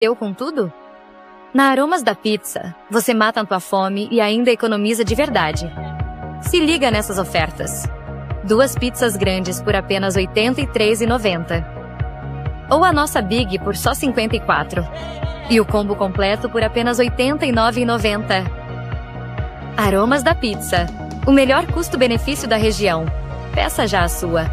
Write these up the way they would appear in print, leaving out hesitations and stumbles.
Eu com tudo? Na Aromas da Pizza, você mata a tua fome e ainda economiza de verdade. Se liga nessas ofertas. 2 pizzas grandes por apenas R$ 83,90. Ou a nossa Big por só R$ 54. E o combo completo por apenas R$ 89,90. Aromas da Pizza. O melhor custo-benefício da região. Peça já a sua.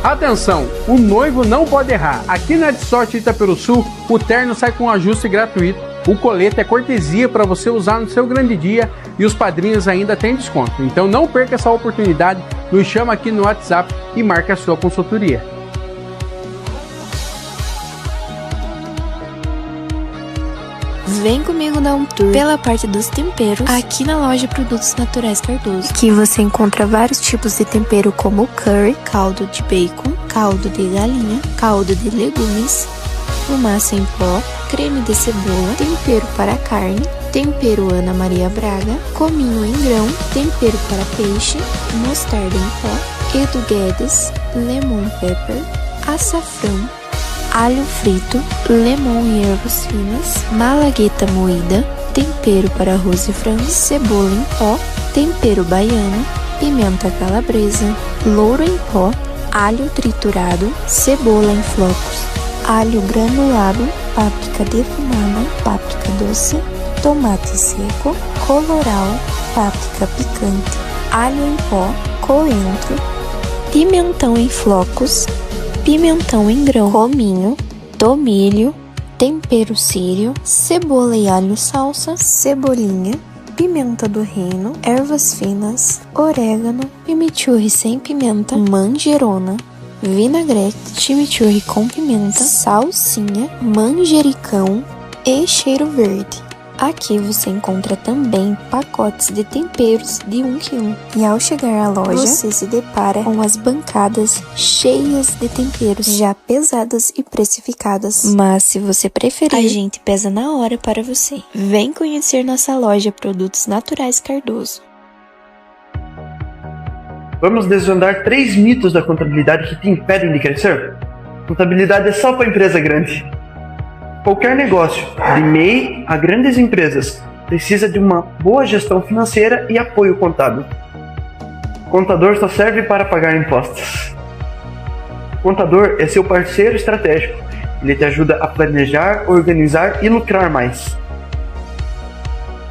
Atenção, o noivo não pode errar. Aqui na Adsorte Itaperuçu, o terno sai com ajuste gratuito, o colete é cortesia para você usar no seu grande dia e os padrinhos ainda têm desconto. Então não perca essa oportunidade, nos chama aqui no WhatsApp e marque a sua consultoria. Vem comigo dar um tour pela parte dos temperos aqui na loja Produtos Naturais Cardoso. Aqui você encontra vários tipos de tempero como curry, caldo de bacon, caldo de galinha, caldo de legumes, fumaça em pó, creme de cebola, tempero para carne, tempero Ana Maria Braga, cominho em grão, tempero para peixe, mostarda em pó, Edu Guedes, lemon pepper, açafrão, alho frito, lemon e ervas finas, malagueta moída, tempero para arroz e frango, cebola em pó, tempero baiano, pimenta calabresa, louro em pó, alho triturado, cebola em flocos, alho granulado, páprica defumada, páprica doce, tomate seco, colorau, páprica picante, alho em pó, coentro, pimentão em flocos, pimentão em grão, cominho, tomilho, tempero sírio, cebola e alho salsa, cebolinha, pimenta do reino, ervas finas, orégano, chimichurri sem pimenta, manjerona, vinagrete, chimichurri com pimenta, salsinha, manjericão e cheiro verde. Aqui você encontra também pacotes de temperos de 1 kg. E ao chegar à loja, você se depara com as bancadas cheias de temperos já pesadas e precificadas. Mas se você preferir, a gente pesa na hora para você. Vem conhecer nossa loja Produtos Naturais Cardoso. Vamos desvendar 3 mitos da contabilidade que te impedem de crescer? Contabilidade é só para empresa grande. Qualquer negócio, de MEI a grandes empresas, precisa de uma boa gestão financeira e apoio contábil. O contador só serve para pagar impostos. O contador é seu parceiro estratégico. Ele te ajuda a planejar, organizar e lucrar mais.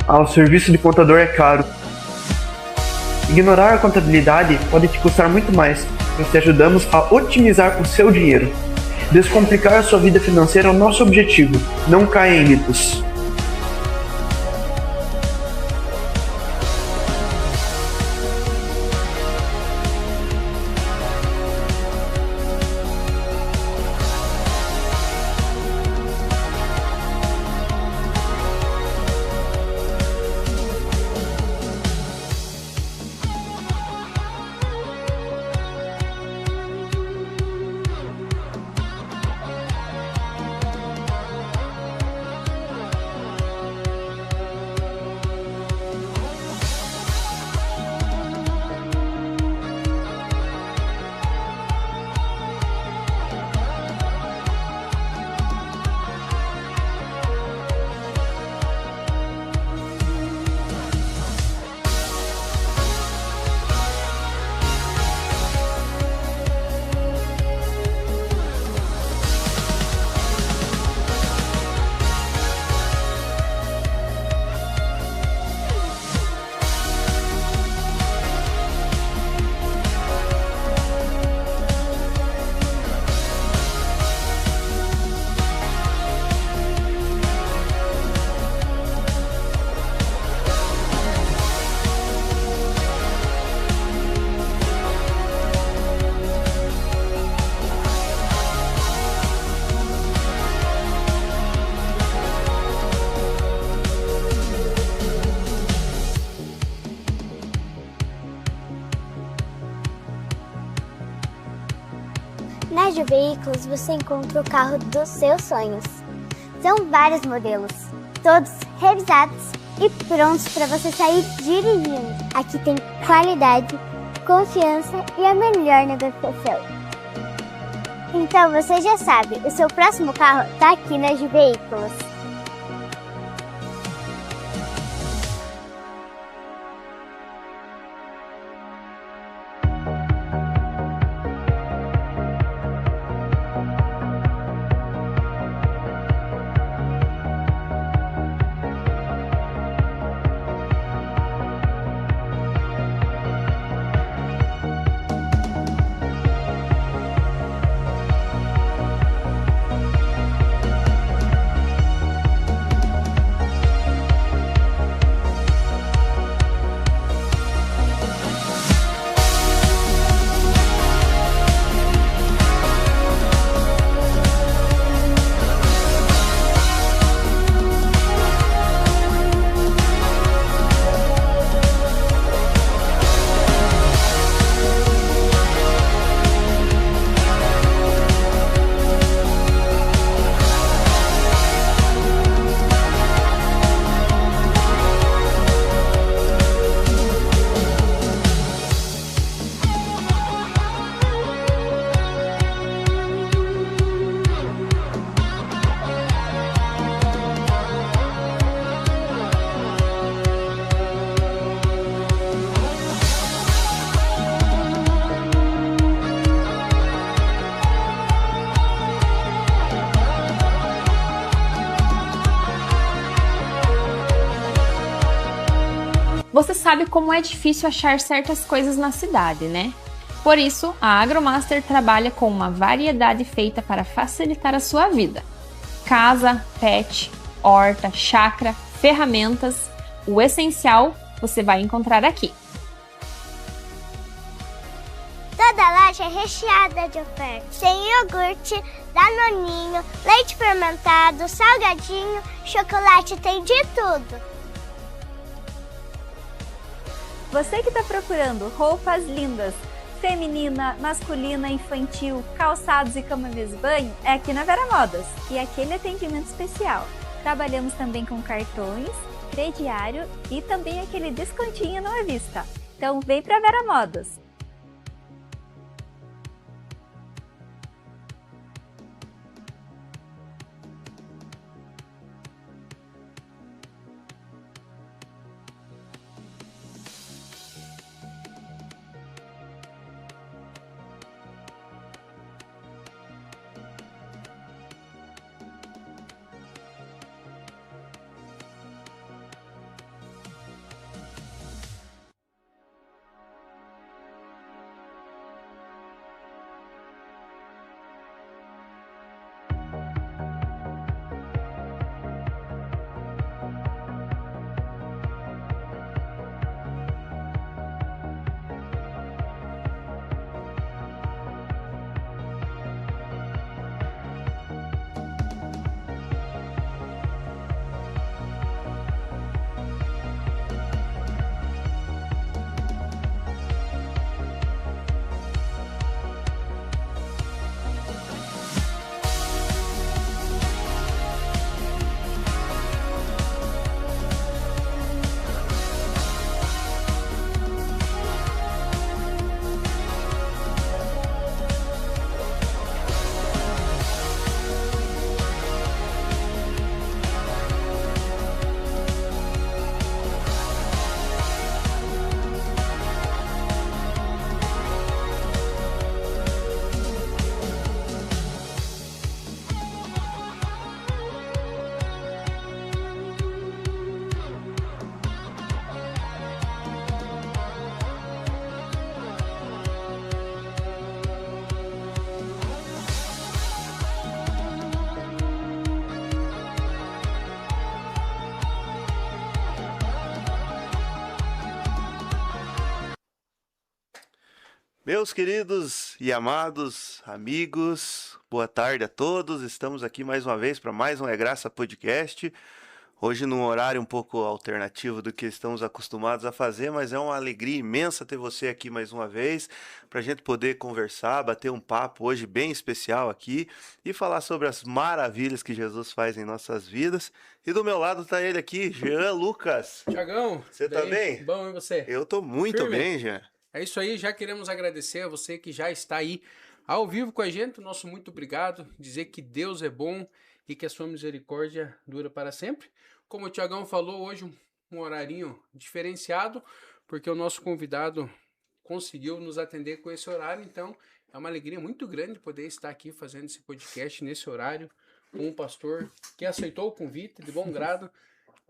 O serviço de contador é caro. Ignorar a contabilidade pode te custar muito mais. Nós te ajudamos a otimizar o seu dinheiro. Descomplicar a sua vida financeira é o nosso objetivo. Não caia em mitos. Na Ju Veículos você encontra o carro dos seus sonhos. São vários modelos, todos revisados e prontos para você sair dirigindo. Aqui tem qualidade, confiança e a melhor negociação. Então você já sabe, o seu próximo carro está aqui na Ju Veículos. Você sabe como é difícil achar certas coisas na cidade, né? Por isso, a Agromaster trabalha com uma variedade feita para facilitar a sua vida. Casa, pet, horta, chácara, ferramentas, o essencial você vai encontrar aqui. Toda loja é recheada de ofertas. Tem iogurte, danoninho, leite fermentado, salgadinho, chocolate, tem de tudo. Você que está procurando roupas lindas, feminina, masculina, infantil, calçados e camisas de banho, é aqui na Vera Modas. E aquele atendimento especial. Trabalhamos também com cartões, crediário e também aquele descontinho na vista. Então vem para Vera Modas. Meus queridos e amados amigos, boa tarde a todos. Estamos aqui mais uma vez para mais um É Graça Podcast. Hoje num horário um pouco alternativo do que estamos acostumados a fazer, mas é uma alegria imensa ter você aqui mais uma vez, para a gente poder conversar, bater um papo hoje bem especial aqui e falar sobre as maravilhas que Jesus faz em nossas vidas. E do meu lado tá ele aqui, Jean Lucas. Tiagão, Você tá bem? Bom, e você? Eu tô muito Firme. bem, Jean. É isso aí, já queremos agradecer a você que já está aí ao vivo com a gente, nosso muito obrigado, dizer que Deus é bom e que a sua misericórdia dura para sempre. Como o Tiagão falou, hoje um horarinho diferenciado, porque o nosso convidado conseguiu nos atender com esse horário, então é uma alegria muito grande poder estar aqui fazendo esse podcast nesse horário com um pastor que aceitou o convite de bom grado,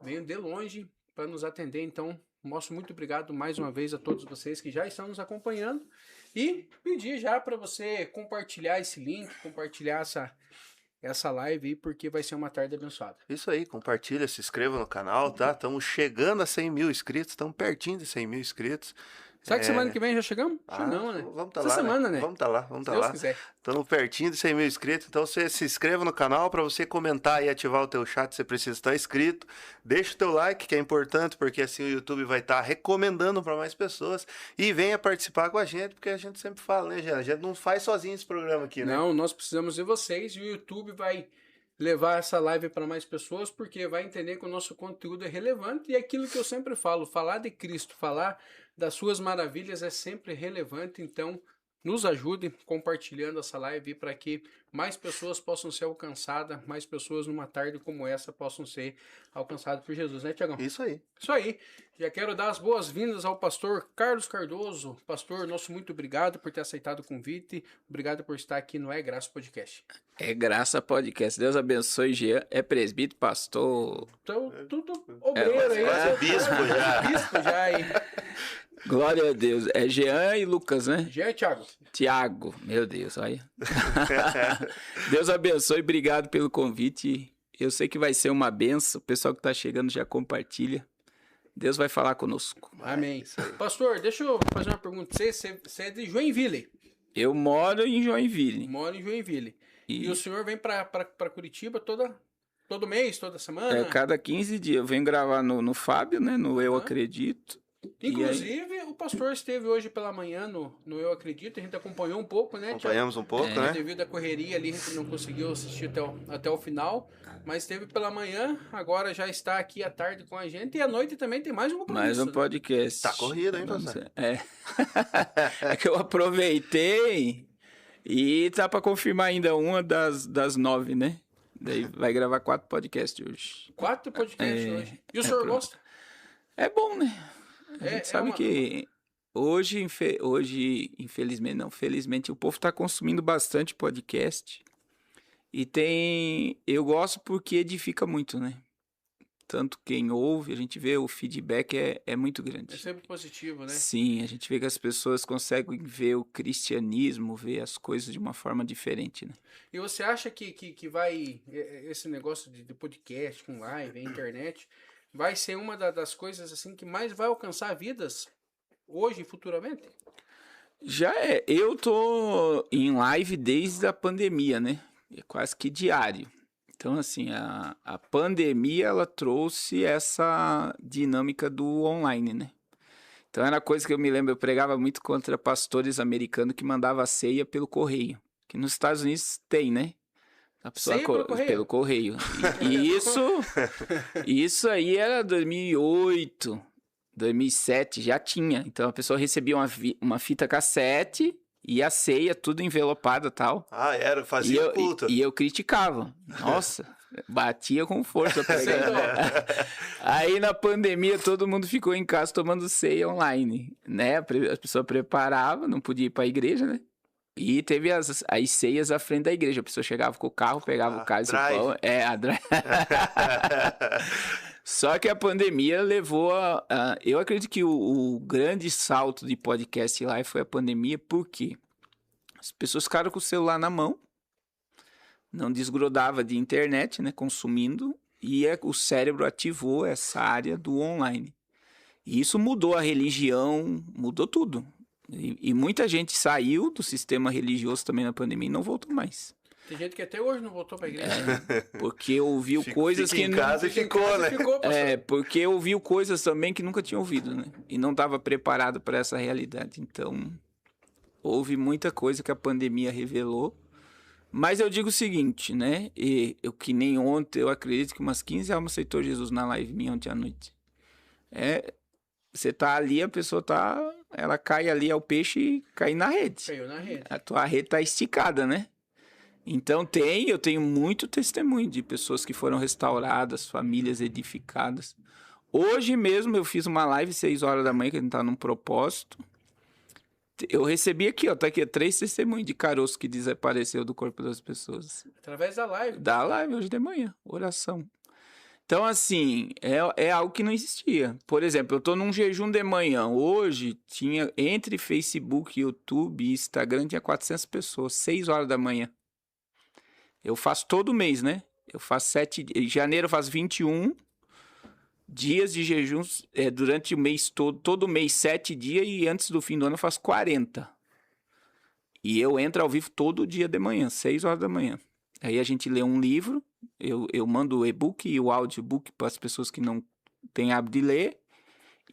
veio de longe para nos atender, então nosso muito obrigado mais uma vez a todos vocês que já estão nos acompanhando e pedir já para você compartilhar esse link, compartilhar essa live aí, porque vai ser uma tarde abençoada. Isso aí, compartilha, se inscreva no canal, tá? Estamos chegando a 100 mil inscritos, estamos pertinho de 100 mil inscritos. Será que semana que vem já chegamos? Não, né? Vamos estar Essa lá, semana, né? né? Vamos estar lá, vamos estar Deus lá. quiser. Estamos pertinho de 100 mil inscritos, então você se inscreva no canal para você comentar e ativar o teu chat, você precisa estar inscrito. Deixa o teu like, que é importante, porque assim o YouTube vai estar recomendando para mais pessoas. E venha participar com a gente, porque a gente sempre fala, né, Jean? A gente não faz sozinho esse programa aqui, né? Não, nós precisamos de vocês e o YouTube vai levar essa live para mais pessoas, porque vai entender que o nosso conteúdo é relevante e aquilo que eu sempre falo, falar de Cristo, falar das suas maravilhas é sempre relevante, então nos ajude compartilhando essa live para que mais pessoas possam ser alcançadas, mais pessoas numa tarde como essa possam ser alcançadas por Jesus, né, Tiagão? Isso aí. Isso aí. Já quero dar as boas-vindas ao pastor Carlos Cardoso. Pastor, nosso muito obrigado por ter aceitado o convite. Obrigado por estar aqui no É Graça Podcast. É Graça Podcast. Deus abençoe, Jean. É presbítero, pastor. Então, tudo obreiro aí. quase bispo já. Bispo já aí. Glória a Deus. É Jean e Lucas, né? Já é, Thiago. Tiago. Meu Deus, olha. Deus abençoe. Obrigado pelo convite. Eu sei que vai ser uma benção. O pessoal que está chegando já compartilha. Deus vai falar conosco. Amém. Pastor, deixa eu fazer uma pergunta pra você. Você é de Joinville. Eu moro em Joinville. Moro em Joinville. E o senhor vem pra Curitiba todo mês, toda semana? Cada 15 dias. Eu venho gravar no Fábio, né? No Eu Acredito. Inclusive, o pastor esteve hoje pela manhã no Eu Acredito, a gente acompanhou um pouco, né, Thiago? Acompanhamos um pouco, né? Devido à correria ali, a gente não conseguiu assistir até o final, mas esteve pela manhã, agora já está aqui à tarde com a gente, e à noite também tem mais um compromisso. Mais um podcast. Tá corrido, hein, pastor? É que eu aproveitei e tá pra confirmar ainda uma das 9, né? Daí vai gravar 4 podcasts hoje. 4 podcasts hoje. E o senhor gosta? É bom, né? A gente sabe que hoje, infelizmente, não, felizmente, o povo está consumindo bastante podcast. E eu gosto porque edifica muito, né? Tanto quem ouve, a gente vê o feedback é muito grande. É sempre positivo, né? Sim, a gente vê que as pessoas conseguem ver o cristianismo, ver as coisas de uma forma diferente, né? E você acha que vai, esse negócio de podcast com live, internet, vai ser uma das coisas assim que mais vai alcançar vidas hoje e futuramente? Já é. Eu tô em live desde a pandemia, né? É quase que diário. Então, assim, a pandemia, ela trouxe essa dinâmica do online, né? Então, era coisa que eu me lembro, eu pregava muito contra pastores americanos que mandavam a ceia pelo correio. Que nos Estados Unidos tem, né? A pessoa pelo correio. E isso aí era 2008, 2007, já tinha. Então a pessoa recebia uma fita cassete e a ceia, tudo envelopada e tal. Fazia culto. E eu criticava. Nossa, batia com força. Aí na pandemia todo mundo ficou em casa tomando ceia online, né? A pessoa preparava, não podia ir para a igreja, né? E teve as ceias à frente da igreja. A pessoa chegava com o carro, pegava o cálice e o pão. Só que a pandemia levou eu acredito que o grande salto de podcast lá foi a pandemia, porque as pessoas ficaram com o celular na mão, não desgrudava de internet, né, consumindo, e o cérebro ativou essa área do online. E isso mudou a religião, mudou tudo. E muita gente saiu do sistema religioso também na pandemia e não voltou mais. Tem gente que até hoje não voltou pra igreja. Porque ouviu coisas que... Fica em casa e ficou, né? Porque ouviu coisas também que nunca tinha ouvido, né? E não estava preparado para essa realidade. Então, houve muita coisa que a pandemia revelou. Mas eu digo o seguinte, né? Que nem ontem, eu acredito que umas 15 almas aceitou Jesus na live minha ontem à noite. Você tá ali, a pessoa ela cai ali ao peixe e cai na rede. Caiu na rede. A tua rede tá esticada, né? Então eu tenho muito testemunho de pessoas que foram restauradas, famílias edificadas. Hoje mesmo eu fiz uma live 6 horas da manhã, que a gente tá num propósito. Eu recebi aqui, ó, tá aqui 3 testemunhos de caroço que desapareceu do corpo das pessoas. Através da live. Da live hoje de manhã, oração. Então, assim, é algo que não existia. Por exemplo, eu tô num jejum de manhã. Hoje, tinha, entre Facebook, YouTube e Instagram, tinha 400 pessoas, 6 horas da manhã. Eu faço todo mês, né? Eu faço em janeiro eu faço 21 dias de jejuns durante o mês todo mês 7 dias, e antes do fim do ano eu faço 40. E eu entro ao vivo todo dia de manhã, 6 horas da manhã. Aí a gente lê um livro, eu mando o e-book e o audiobook para as pessoas que não têm hábito de ler,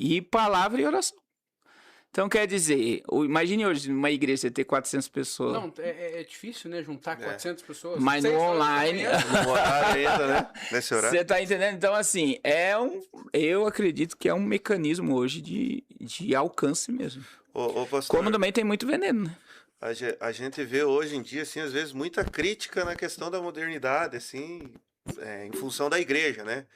e palavra e oração. Então, quer dizer, imagine hoje uma igreja ter 400 pessoas. Não, é difícil, né? Juntar 400 pessoas. Mas no online... No horário ainda, né? Nesse horário. Você tá entendendo? Então, assim, eu acredito que é um mecanismo hoje de alcance mesmo. Ô, pastor, como também tem muito veneno, né? A gente vê hoje em dia, assim, às vezes, muita crítica na questão da modernidade, assim, em função da igreja, né?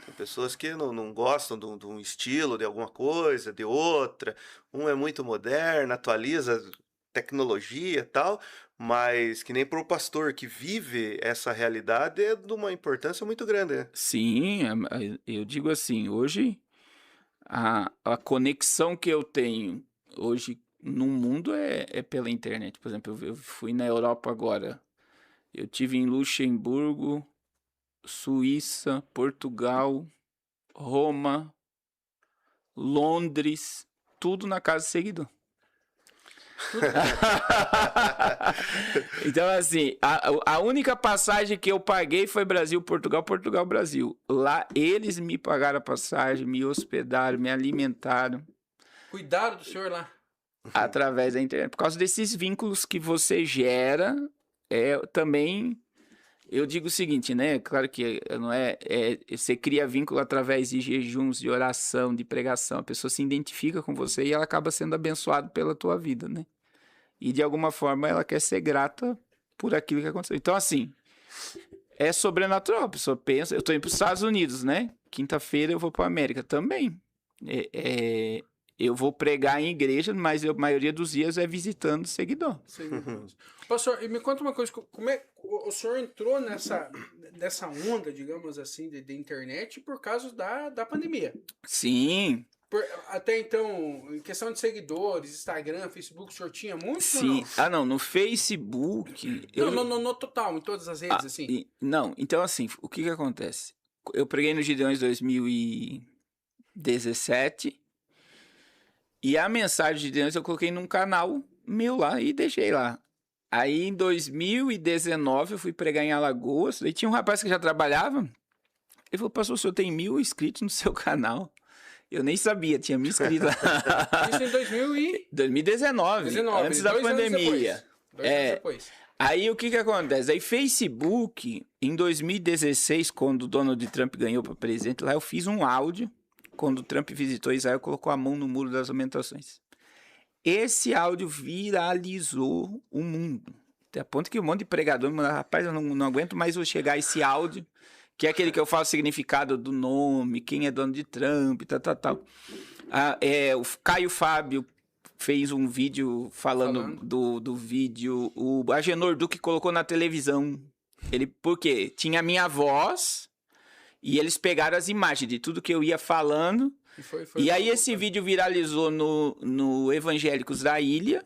Tem pessoas que não gostam de um estilo, de alguma coisa, de outra. Um é muito moderno, atualiza tecnologia e tal, mas que nem para o pastor que vive essa realidade é de uma importância muito grande, né? Sim, eu digo assim, hoje a conexão que eu tenho hoje no mundo é pela internet. Por exemplo, eu fui na Europa agora, eu tive em Luxemburgo, Suíça, Portugal, Roma, Londres, tudo na casa do seguidor. Então, assim, a única passagem que eu paguei foi Brasil, Portugal, Portugal, Brasil. Lá eles me pagaram a passagem, me hospedaram, me alimentaram. Cuidaram do senhor lá. Através da internet. Por causa desses vínculos que você gera, também... Eu digo o seguinte, né? Claro que não você cria vínculo através de jejuns, de oração, de pregação. A pessoa se identifica com você e ela acaba sendo abençoada pela tua vida, né? E de alguma forma ela quer ser grata por aquilo que aconteceu. Então, assim, é sobrenatural. A pessoa pensa, eu tô indo para os Estados Unidos, né? Quinta-feira eu vou para a América também. Eu vou pregar em igreja, mas a maioria dos dias é visitando seguidor. Pastor, e me conta uma coisa, como é que o senhor entrou nessa onda, digamos assim, de internet por causa da pandemia? Sim. Até então, em questão de seguidores, Instagram, Facebook, o senhor tinha muito? Sim. Não, no Facebook... No total, em todas as redes, assim? Não, então assim, o que acontece? Eu preguei no Gideões 2017... E a mensagem de Deus eu coloquei num canal meu lá e deixei lá. Aí em 2019 eu fui pregar em Alagoas. Aí tinha um rapaz que já trabalhava. Ele falou, pastor, o senhor tem 1000 inscritos no seu canal. Eu nem sabia, tinha 1000 inscritos lá. Isso em 2019, antes da pandemia. 2 anos depois. Aí o que acontece? Aí Facebook, em 2016, quando o Donald Trump ganhou para presidente, lá eu fiz um áudio. Quando o Trump visitou Israel, colocou a mão no Muro das Lamentações. Esse áudio viralizou o mundo. Até a ponto que um monte de pregador me mandou, rapaz, eu não aguento mais chegar a esse áudio, que é aquele que eu falo o significado do nome, quem é dono de Trump, tal. O Caio Fábio fez um vídeo falando do vídeo, o Agenor Duque colocou na televisão. Por quê? Tinha a minha voz... E eles pegaram as imagens de tudo que eu ia falando. E aí esse vídeo viralizou no Evangélicos da Ilha.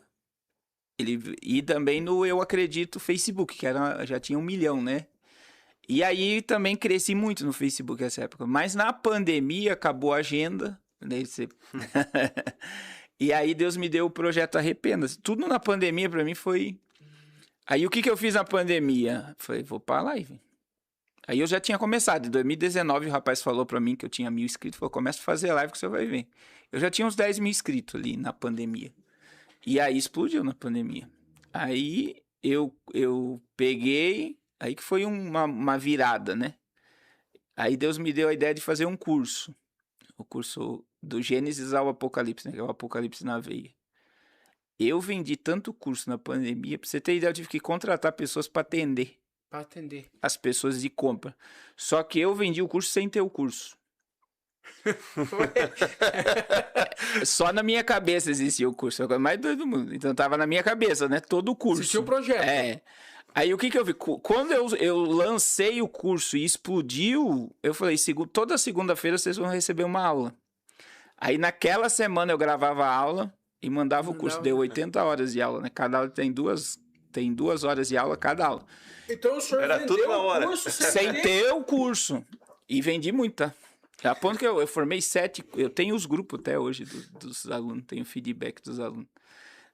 E também no Eu Acredito Facebook, que já tinha 1 milhão, né? E aí também cresci muito no Facebook nessa época. Mas na pandemia acabou a agenda. Né? E aí Deus me deu o projeto Arrependa-se. Tudo na pandemia para mim foi Aí o que eu fiz na pandemia? Falei, vou pra live. Aí eu já tinha começado. Em 2019 o rapaz falou pra mim que eu tinha 1.000 inscritos. Falou, começa a fazer live que você vai ver. Eu já tinha uns 10.000 inscritos ali na pandemia. E aí explodiu na pandemia. Aí eu peguei... Aí que foi uma virada, né? Aí Deus me deu a ideia de fazer um curso. O curso do Gênesis ao Apocalipse, né? Que é o Apocalipse na veia. Eu vendi tanto curso na pandemia, pra você ter ideia, eu tive que contratar pessoas para atender. Para atender. As pessoas de compra. Só que eu vendi o curso sem ter o curso. Só na minha cabeça existia o curso. É a coisa mais doida do mundo. Então tava na minha cabeça, né? Todo o curso. Existia o projeto. É. Aí o que eu vi? Quando eu lancei o curso e explodiu, eu falei, toda segunda-feira vocês vão receber uma aula. Aí naquela semana eu gravava a aula e mandava o curso. Deu 80 horas de aula, né? Cada aula tem 2 horas de aula cada aula. Então o senhor Era tudo na hora. curso sem ter o curso. E vendi muita. A ponto que eu formei 7. Eu tenho os grupos até hoje dos alunos. Tenho feedback dos alunos.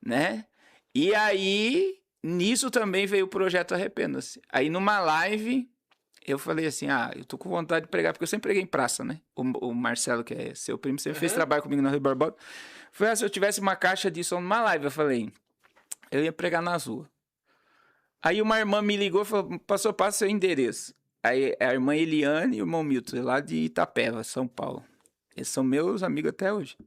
Né? E aí, nisso também veio o projeto Arrependa-se. Aí numa live, eu falei assim, eu tô com vontade de pregar, porque eu sempre preguei em praça, né? O Marcelo, que é seu primo, sempre fez trabalho comigo na Rio Barbosa. Falei, se eu tivesse uma caixa de som numa live, eu falei, eu ia pregar nas ruas. Aí uma irmã me ligou e falou, pastor, passa seu endereço. Aí a irmã Eliane e o irmão Milton, lá de Itapeva, São Paulo. Eles são meus amigos até hoje.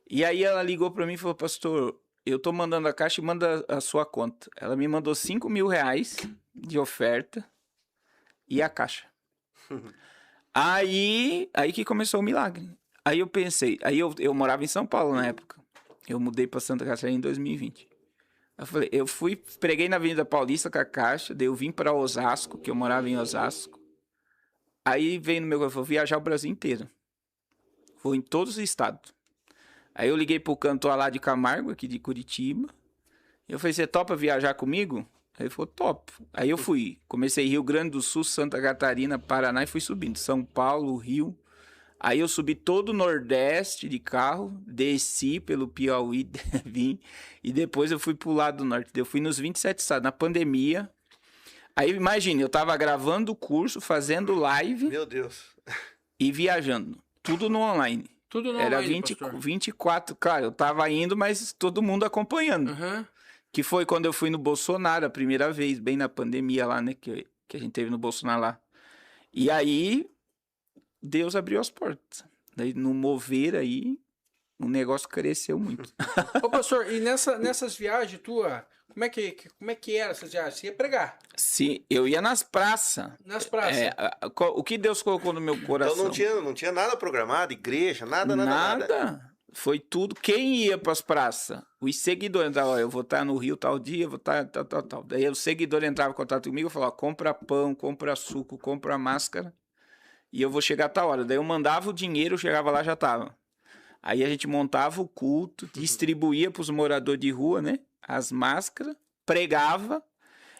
E aí ela ligou pra mim e falou, pastor, eu tô mandando a caixa e manda a sua conta. Ela me mandou R$5.000 de oferta e a caixa. Aí que começou o milagre. Aí eu pensei, eu morava em São Paulo na época. Eu mudei pra Santa Catarina em 2020. Eu falei, preguei na Avenida Paulista com a caixa, daí eu vim para Osasco, que eu morava em Osasco. Aí veio no meu coração, vou viajar o Brasil inteiro. Vou em todos os estados. Aí eu liguei pro cantor lá de Camargo, aqui de Curitiba. Eu falei, você topa viajar comigo? Aí ele falou, top. Aí eu fui, comecei Rio Grande do Sul, Santa Catarina, Paraná e fui subindo. São Paulo, Rio. Aí eu subi todo o Nordeste de carro, desci pelo Piauí, vim, e depois eu fui pro lado do Norte. Eu fui nos 27 estados, na pandemia. Aí imagine, eu tava gravando o curso, fazendo live. Meu Deus. E viajando. Tudo no online. Tudo no Era online, 24, claro, eu tava indo, mas todo mundo acompanhando. Que foi quando eu fui no Bolsonaro a primeira vez, bem na pandemia lá, né, que a gente teve no Bolsonaro lá. E aí... Deus abriu as portas. Daí, no mover aí, o negócio cresceu muito. Ô, pastor, e nessas viagens tua, como é que era essas viagens? Você ia pregar? Sim, eu ia nas praças. Nas praças? O que Deus colocou no meu coração? Então não tinha nada programado, igreja, nada. Foi tudo. Quem ia pras praças? Os seguidores entravam, eu vou estar no Rio tal dia, vou estar tal. Daí o seguidor entrava em contato comigo e falava, compra pão, compra suco, compra máscara. E eu vou chegar a tal hora. Daí eu mandava o dinheiro, eu chegava lá, já tava. Aí a gente montava o culto, distribuía para os moradores de rua, né? As máscaras, pregava.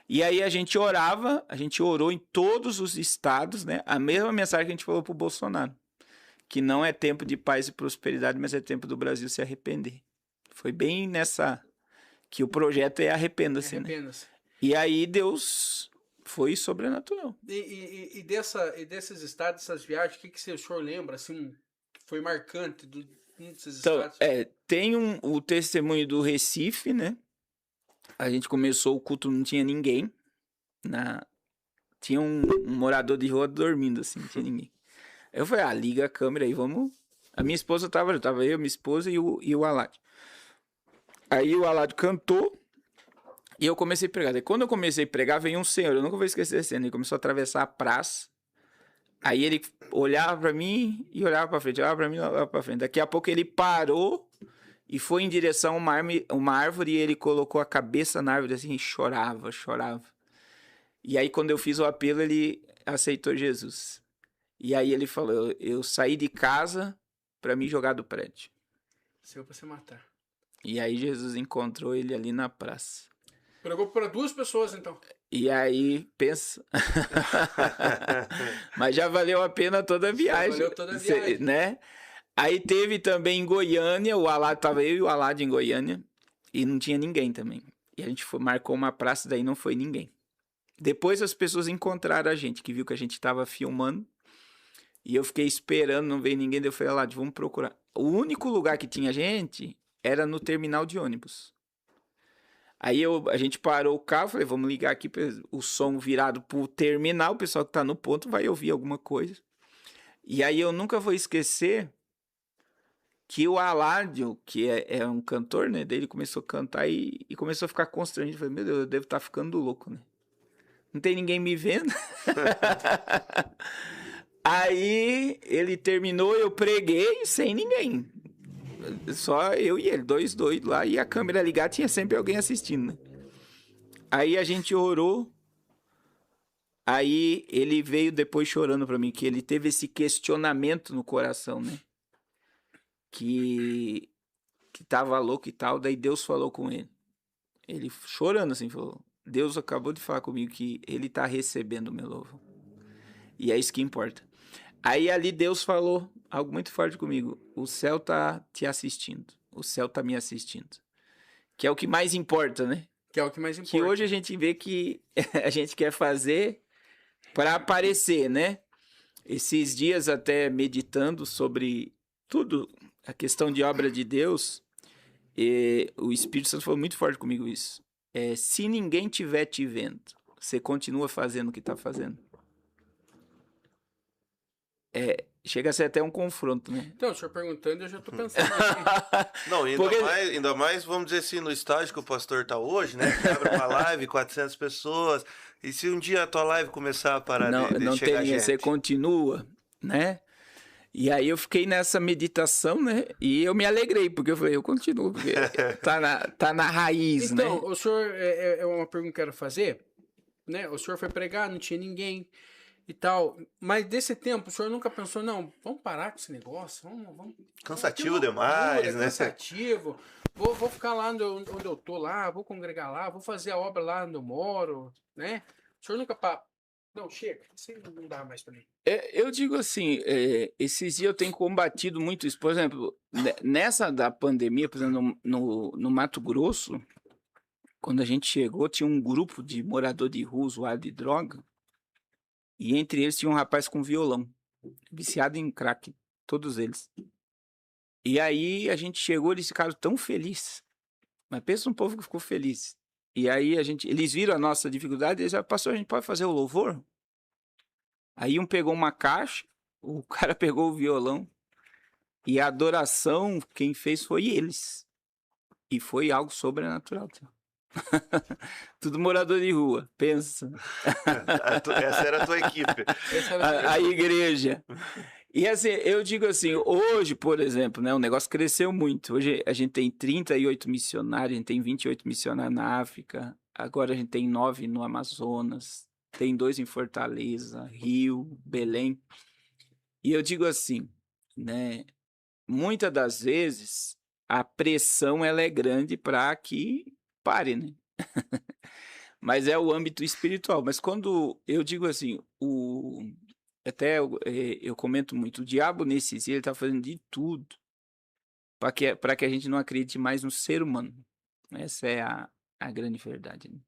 E aí a gente orou em todos os estados, né? A mesma mensagem que a gente falou pro Bolsonaro. Que não é tempo de paz e prosperidade, mas é tempo do Brasil se arrepender. Foi bem nessa... Que o projeto é Arrependa-se, né? E aí Deus... Foi sobrenatural. E desses estados, dessas viagens, o que o senhor lembra, assim, que foi marcante desses estados? Tem o testemunho do Recife, né? A gente começou o culto, não tinha ninguém. Tinha um morador de rua dormindo, assim, não tinha ninguém. Aí eu falei, liga a câmera aí, vamos... A minha esposa tava eu, minha esposa e o Alad. Aí o Alad cantou, e eu comecei a pregar. Daí, quando eu comecei a pregar, veio um senhor, eu nunca vou esquecer essa cena. Ele começou a atravessar a praça. Aí ele olhava pra mim e olhava pra frente. Olhava pra mim e olhava pra frente. Daqui a pouco ele parou e foi em direção a uma árvore. E ele colocou a cabeça na árvore assim e chorava. E aí quando eu fiz o apelo, ele aceitou Jesus. E aí ele falou, eu saí de casa pra me jogar do prédio. Saiu pra se matar. E aí Jesus encontrou ele ali na praça. Pregou para 2 pessoas, então. E aí, pensa... Mas já valeu a pena toda a viagem. Valeu toda a viagem. Né? Aí teve também em Goiânia, tava eu e o Alad em Goiânia, e não tinha ninguém também. E a gente marcou uma praça, daí não foi ninguém. Depois as pessoas encontraram a gente, que viu que a gente estava filmando. E eu fiquei esperando, não veio ninguém. Daí eu falei, vamos procurar. O único lugar que tinha gente era no terminal de ônibus. Aí a gente parou o carro, falei, vamos ligar aqui, o som virado pro terminal, o pessoal que tá no ponto vai ouvir alguma coisa. E aí eu nunca vou esquecer que o Aládio, que é um cantor, né, dele começou a cantar e começou a ficar constrangido. Eu falei, meu Deus, eu devo estar ficando louco, né? Não tem ninguém me vendo. Aí ele terminou, eu preguei sem ninguém. Só eu e ele, dois doidos lá. E a câmera ligada, tinha sempre alguém assistindo, né? Aí a gente orou. Aí ele veio depois chorando pra mim, que ele teve esse questionamento no coração, né? Que tava louco e tal. Daí Deus falou com ele. Ele chorando assim, falou, Deus acabou de falar comigo que ele tá recebendo o meu louvor. E é isso que importa. Aí ali Deus falou algo muito forte comigo. O céu tá te assistindo. O céu tá me assistindo. Que é o que mais importa, né? Que é o que mais importa. Que hoje a gente vê que a gente quer fazer para aparecer, né? Esses dias até meditando sobre tudo, a questão de obra de Deus, o Espírito Santo falou muito forte comigo isso. Se ninguém tiver te vendo, você continua fazendo o que tá fazendo. Chega a ser até um confronto, né? Então, o senhor perguntando, eu já tô pensando aqui. Não, ainda mais, vamos dizer assim, no estágio que o pastor tá hoje, né? Que abre uma live, 400 pessoas. E se um dia a tua live começar a parar de chegar gente? Você continua, né? E aí eu fiquei nessa meditação, né? E eu me alegrei, porque eu falei, eu continuo, porque tá na raiz, então, né? Então, o senhor, é uma pergunta que eu quero fazer, né? O senhor foi pregar, não tinha ninguém e tal, mas desse tempo o senhor nunca pensou, não, vamos parar com esse negócio, vamos cansativo demais, né? Cansativo, vou ficar lá onde eu tô lá, vou congregar lá, vou fazer a obra lá onde eu moro, né? O senhor nunca não, chega, isso não dá mais pra mim. Eu digo assim, esses dias eu tenho combatido muito isso, por exemplo, nessa da pandemia, por exemplo, no Mato Grosso, quando a gente chegou, tinha um grupo de morador de rua, usuário de droga, e entre eles tinha um rapaz com violão, viciado em crack, todos eles. E aí a gente chegou, eles ficaram tão felizes. Mas pensa um povo que ficou feliz. E aí eles viram a nossa dificuldade, eles disseram, pastor, a gente pode fazer o louvor? Aí um pegou uma caixa, o cara pegou o violão, e a adoração, quem fez foi eles. E foi algo sobrenatural. Tudo morador de rua, pensa. Essa era a tua equipe. A igreja. E assim, eu digo assim, hoje, por exemplo, né, o negócio cresceu muito. Hoje a gente tem 38 missionários, a gente tem 28 missionários na África, agora a gente tem 9 no Amazonas, tem 2 em Fortaleza, Rio, Belém. E eu digo assim, né, muitas das vezes a pressão ela é grande para que pare, né? Mas é o âmbito espiritual. Mas quando eu digo assim, até eu comento muito, o diabo nesse dia ele está fazendo de tudo para que a gente não acredite mais no ser humano. Essa é a grande verdade, né?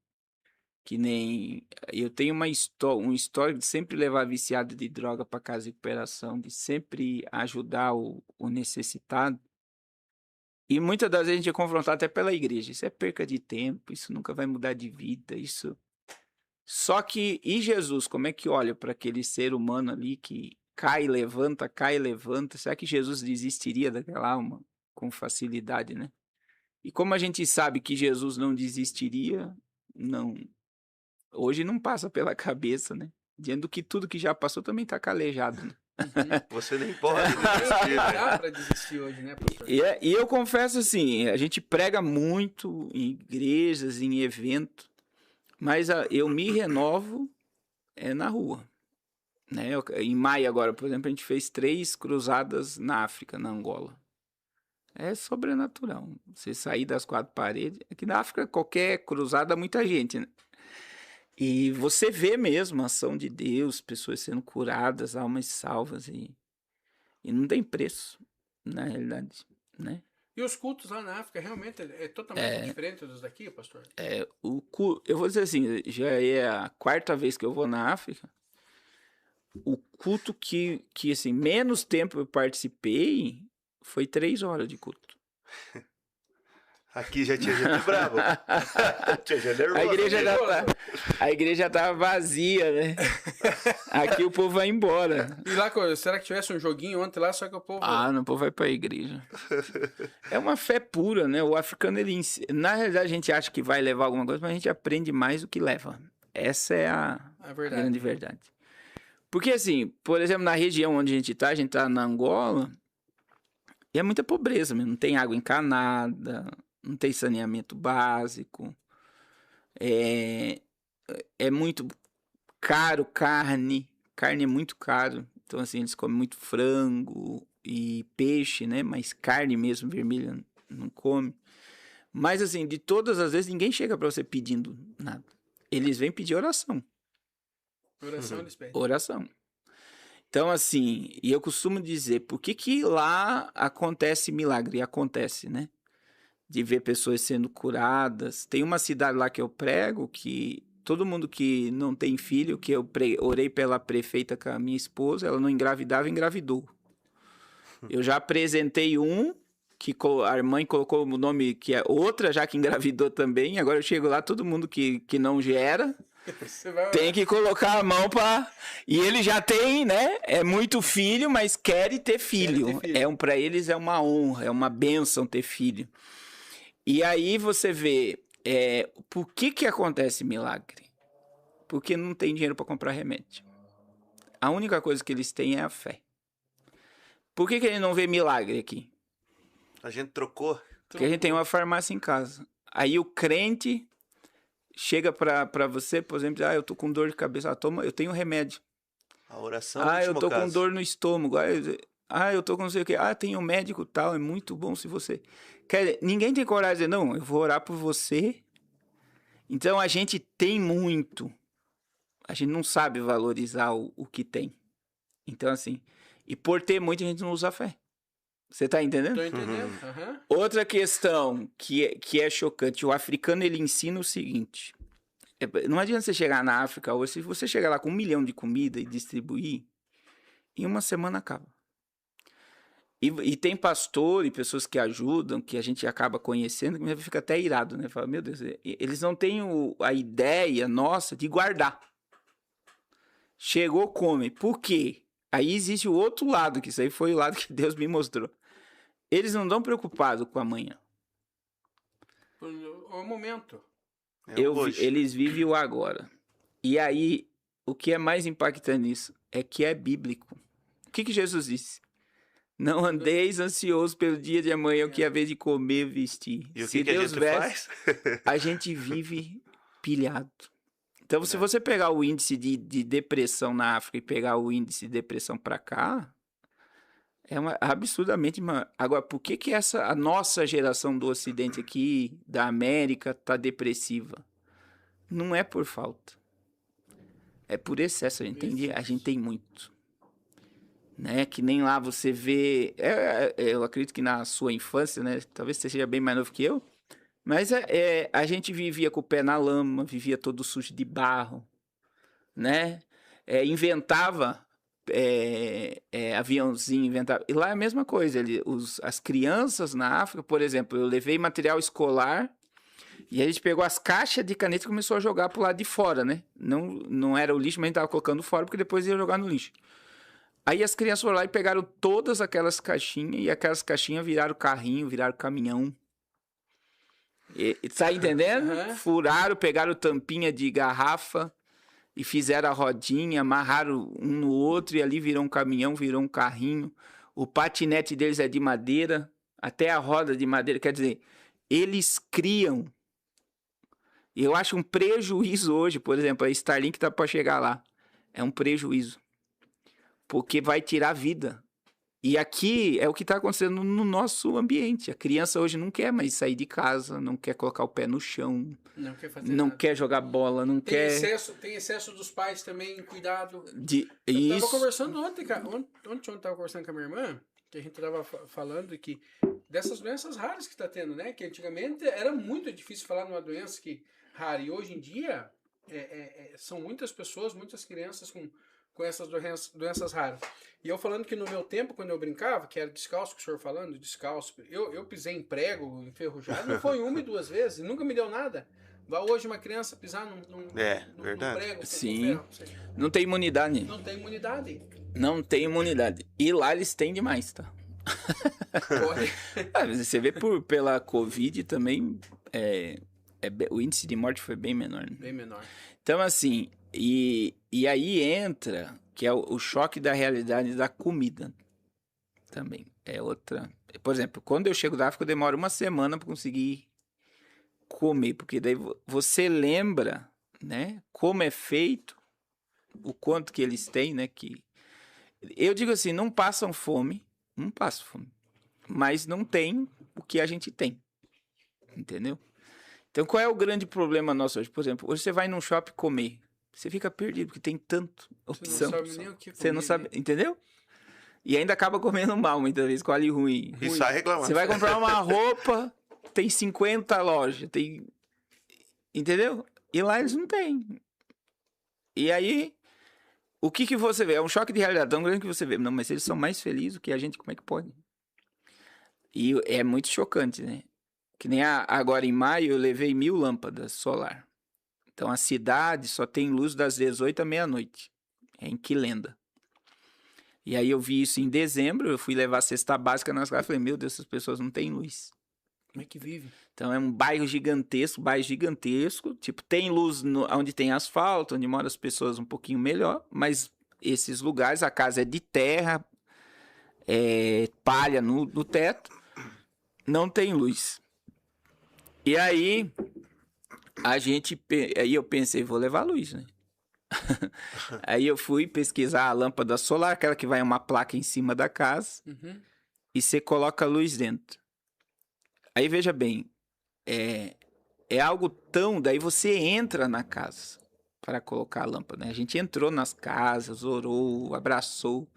Que nem eu tenho um histórico de sempre levar viciado de droga para casa de recuperação, de sempre ajudar o necessitado. E muitas das vezes a gente é confrontado até pela igreja. Isso é perca de tempo, isso nunca vai mudar de vida, isso... Só que, e Jesus, como é que olha para aquele ser humano ali que cai e levanta? Será que Jesus desistiria daquela alma com facilidade, né? E como a gente sabe que Jesus não desistiria, não... Hoje não passa pela cabeça, né? Dizendo que tudo que já passou também está calejado, né? Você nem pode desistir, né? Dá pra desistir hoje, né, professor? E eu confesso assim, a gente prega muito em igrejas, em eventos, mas eu me renovo na rua. Né? Em maio agora, por exemplo, a gente fez 3 cruzadas na África, na Angola. É sobrenatural. Você sair das 4 paredes. Aqui na África, qualquer cruzada, muita gente, né? E você vê mesmo a ação de Deus, pessoas sendo curadas, almas salvas, e não tem preço, na realidade, né? E os cultos lá na África realmente é totalmente diferente dos daqui, pastor? Eu vou dizer assim, já é a 4ª vez que eu vou na África. O culto que assim, menos tempo eu participei foi 3 horas de culto. Aqui já tinha gente bravo. Tinha gente nervosa. A igreja tava vazia, né? Aqui o povo vai embora. E lá, será que tivesse um joguinho ontem lá, só que o povo... O povo vai pra igreja. É uma fé pura, né? O africano, na realidade, a gente acha que vai levar alguma coisa, mas a gente aprende mais do que leva. Essa é a grande verdade. Porque assim, por exemplo, na região onde a gente tá na Angola, e é muita pobreza mesmo. Não tem água encanada, não tem saneamento básico, é muito caro carne é muito caro, então assim, eles comem muito frango e peixe, né, mas carne mesmo, vermelha, não come. Mas assim, de todas as vezes, ninguém chega pra você pedindo nada, eles vêm pedir oração. Oração eles pedem. Oração. Então, assim, e eu costumo dizer, por que lá acontece milagre? E acontece, né? De ver pessoas sendo curadas. Tem uma cidade lá que eu prego que todo mundo que não tem filho, que eu orei pela prefeita com a minha esposa, ela não engravidava, engravidou. Eu já apresentei que a mãe colocou o nome, que é outra já que engravidou também. Agora eu chego lá, todo mundo que não gera... Tem que colocar a mão E ele já tem, né? É muito filho, mas quer ter filho. Pra eles é uma honra, é uma bênção ter filho. E aí você vê, por que acontece milagre? Porque não tem dinheiro para comprar remédio. A única coisa que eles têm é a fé. Por que ele não vê milagre aqui? A gente trocou. Porque a gente tem uma farmácia em casa. Aí o crente... chega pra você, por exemplo, eu tô com dor de cabeça, toma, eu tenho remédio. A oração eu tô com dor no estômago, eu tô com não sei o que, tem um médico tal, é muito bom se você... Ninguém tem coragem de dizer, não, eu vou orar por você. Então a gente tem muito, a gente não sabe valorizar o que tem. Então assim, e por ter muito a gente não usa a fé. Você tá entendendo? Tô entendendo. Uhum. Outra questão que é chocante, o africano ele ensina o seguinte, não adianta você chegar na África hoje, se você chegar lá com 1 milhão de comida e distribuir, em uma semana acaba. E tem pastor e pessoas que ajudam, que a gente acaba conhecendo, que fica até irado, né? Fala, meu Deus, eles não têm a ideia nossa de guardar. Chegou, come. Por quê? Aí existe o outro lado, que isso aí foi o lado que Deus me mostrou. Eles não estão preocupados com amanhã. O momento. Eles vivem o agora. E aí, o que é mais impactante nisso é que é bíblico. O que Jesus disse? Não andeis ansiosos pelo dia de amanhã, o que é a vez de comer e vestir. E se Deus faz? A gente vive pilhado. Então, se você pegar o índice de depressão na África e pegar o índice de depressão para cá, absurdamente... Agora, por que a nossa geração do Ocidente aqui, da América, tá depressiva? Não é por falta. É por excesso, a gente tem muito. Né? Que nem lá você vê... eu acredito que na sua infância, né? Talvez você seja bem mais novo que eu, mas a gente vivia com o pé na lama, vivia todo sujo de barro, né? Inventava aviãozinho, inventava... E lá é a mesma coisa. As crianças na África, por exemplo, eu levei material escolar e a gente pegou as caixas de caneta e começou a jogar pro lado de fora, né? Não era o lixo, mas a gente tava colocando fora porque depois ia jogar no lixo. Aí as crianças foram lá e pegaram todas aquelas caixinhas e aquelas caixinhas viraram carrinho, viraram caminhão. Tá entendendo? Uhum. Furaram, pegaram tampinha de garrafa e fizeram a rodinha, amarraram um no outro e ali virou um caminhão, virou um carrinho. O patinete deles é de madeira, até a roda de madeira. Quer dizer, eles criam. Eu acho um prejuízo hoje, por exemplo, a Starlink tá para chegar lá. É um prejuízo. Porque vai tirar a vida. E aqui é o que está acontecendo no nosso ambiente. A criança hoje não quer mais sair de casa, não quer colocar o pé no chão, não quer jogar bola, não quer... Tem excesso dos pais também, cuidado. Eu estava conversando ontem, eu estava conversando com a minha irmã, que a gente estava falando que dessas doenças raras que está tendo, né? Que antigamente era muito difícil falar numa doença rara. E hoje em dia são muitas pessoas, muitas crianças com essas doenças raras. E eu falando que no meu tempo, quando eu brincava, que era descalço, que o senhor falando, descalço, eu pisei em prego, enferrujado, não foi 1 e 2 vezes, nunca me deu nada. Vai hoje uma criança pisar num prego. Sim. Não tem imunidade. Não tem imunidade. Não tem imunidade. E lá eles têm demais, tá? Você vê pela Covid também, o índice de morte foi bem menor. Né? Bem menor. Então, assim, e aí entra, que é o choque da realidade da comida também. É outra. Por exemplo, quando eu chego da África, eu demoro 1 semana para conseguir comer, porque daí você lembra, né, como é feito, o quanto que eles têm, né, que... Eu digo assim, não passam fome, mas não tem o que a gente tem, entendeu? Então, qual é o grande problema nosso hoje? Por exemplo, hoje você vai num shopping comer, você fica perdido, porque tem tanta opção. Você não sabe nem o que comer. Você não sabe, entendeu? E ainda acaba comendo mal, muitas vezes, escolhe ruim. E sai reclamando. Você vai comprar uma roupa, tem 50 lojas, tem... Entendeu? E lá eles não têm. E aí, o que você vê? É um choque de realidade tão grande que você vê. Não, mas eles são mais felizes do que a gente, como é que pode? E é muito chocante, né? Que nem agora em maio eu levei 1000 lâmpadas solar. Então a cidade só tem luz das 18 à meia-noite. É em Quilenda. E aí eu vi isso em dezembro, eu fui levar a cesta básica nas casas e falei, meu Deus, essas pessoas não têm luz. Como é que vive? Então é um bairro gigantesco, tipo, tem luz onde tem asfalto, onde moram as pessoas um pouquinho melhor, mas esses lugares, a casa é de terra, palha no teto, não tem luz. E aí, aí eu pensei, vou levar luz, né? Aí eu fui pesquisar a lâmpada solar, aquela que vai uma placa em cima da casa, e você coloca a luz dentro. Aí veja bem, é algo tão... Daí você entra na casa para colocar a lâmpada, né? A gente entrou nas casas, orou, abraçou.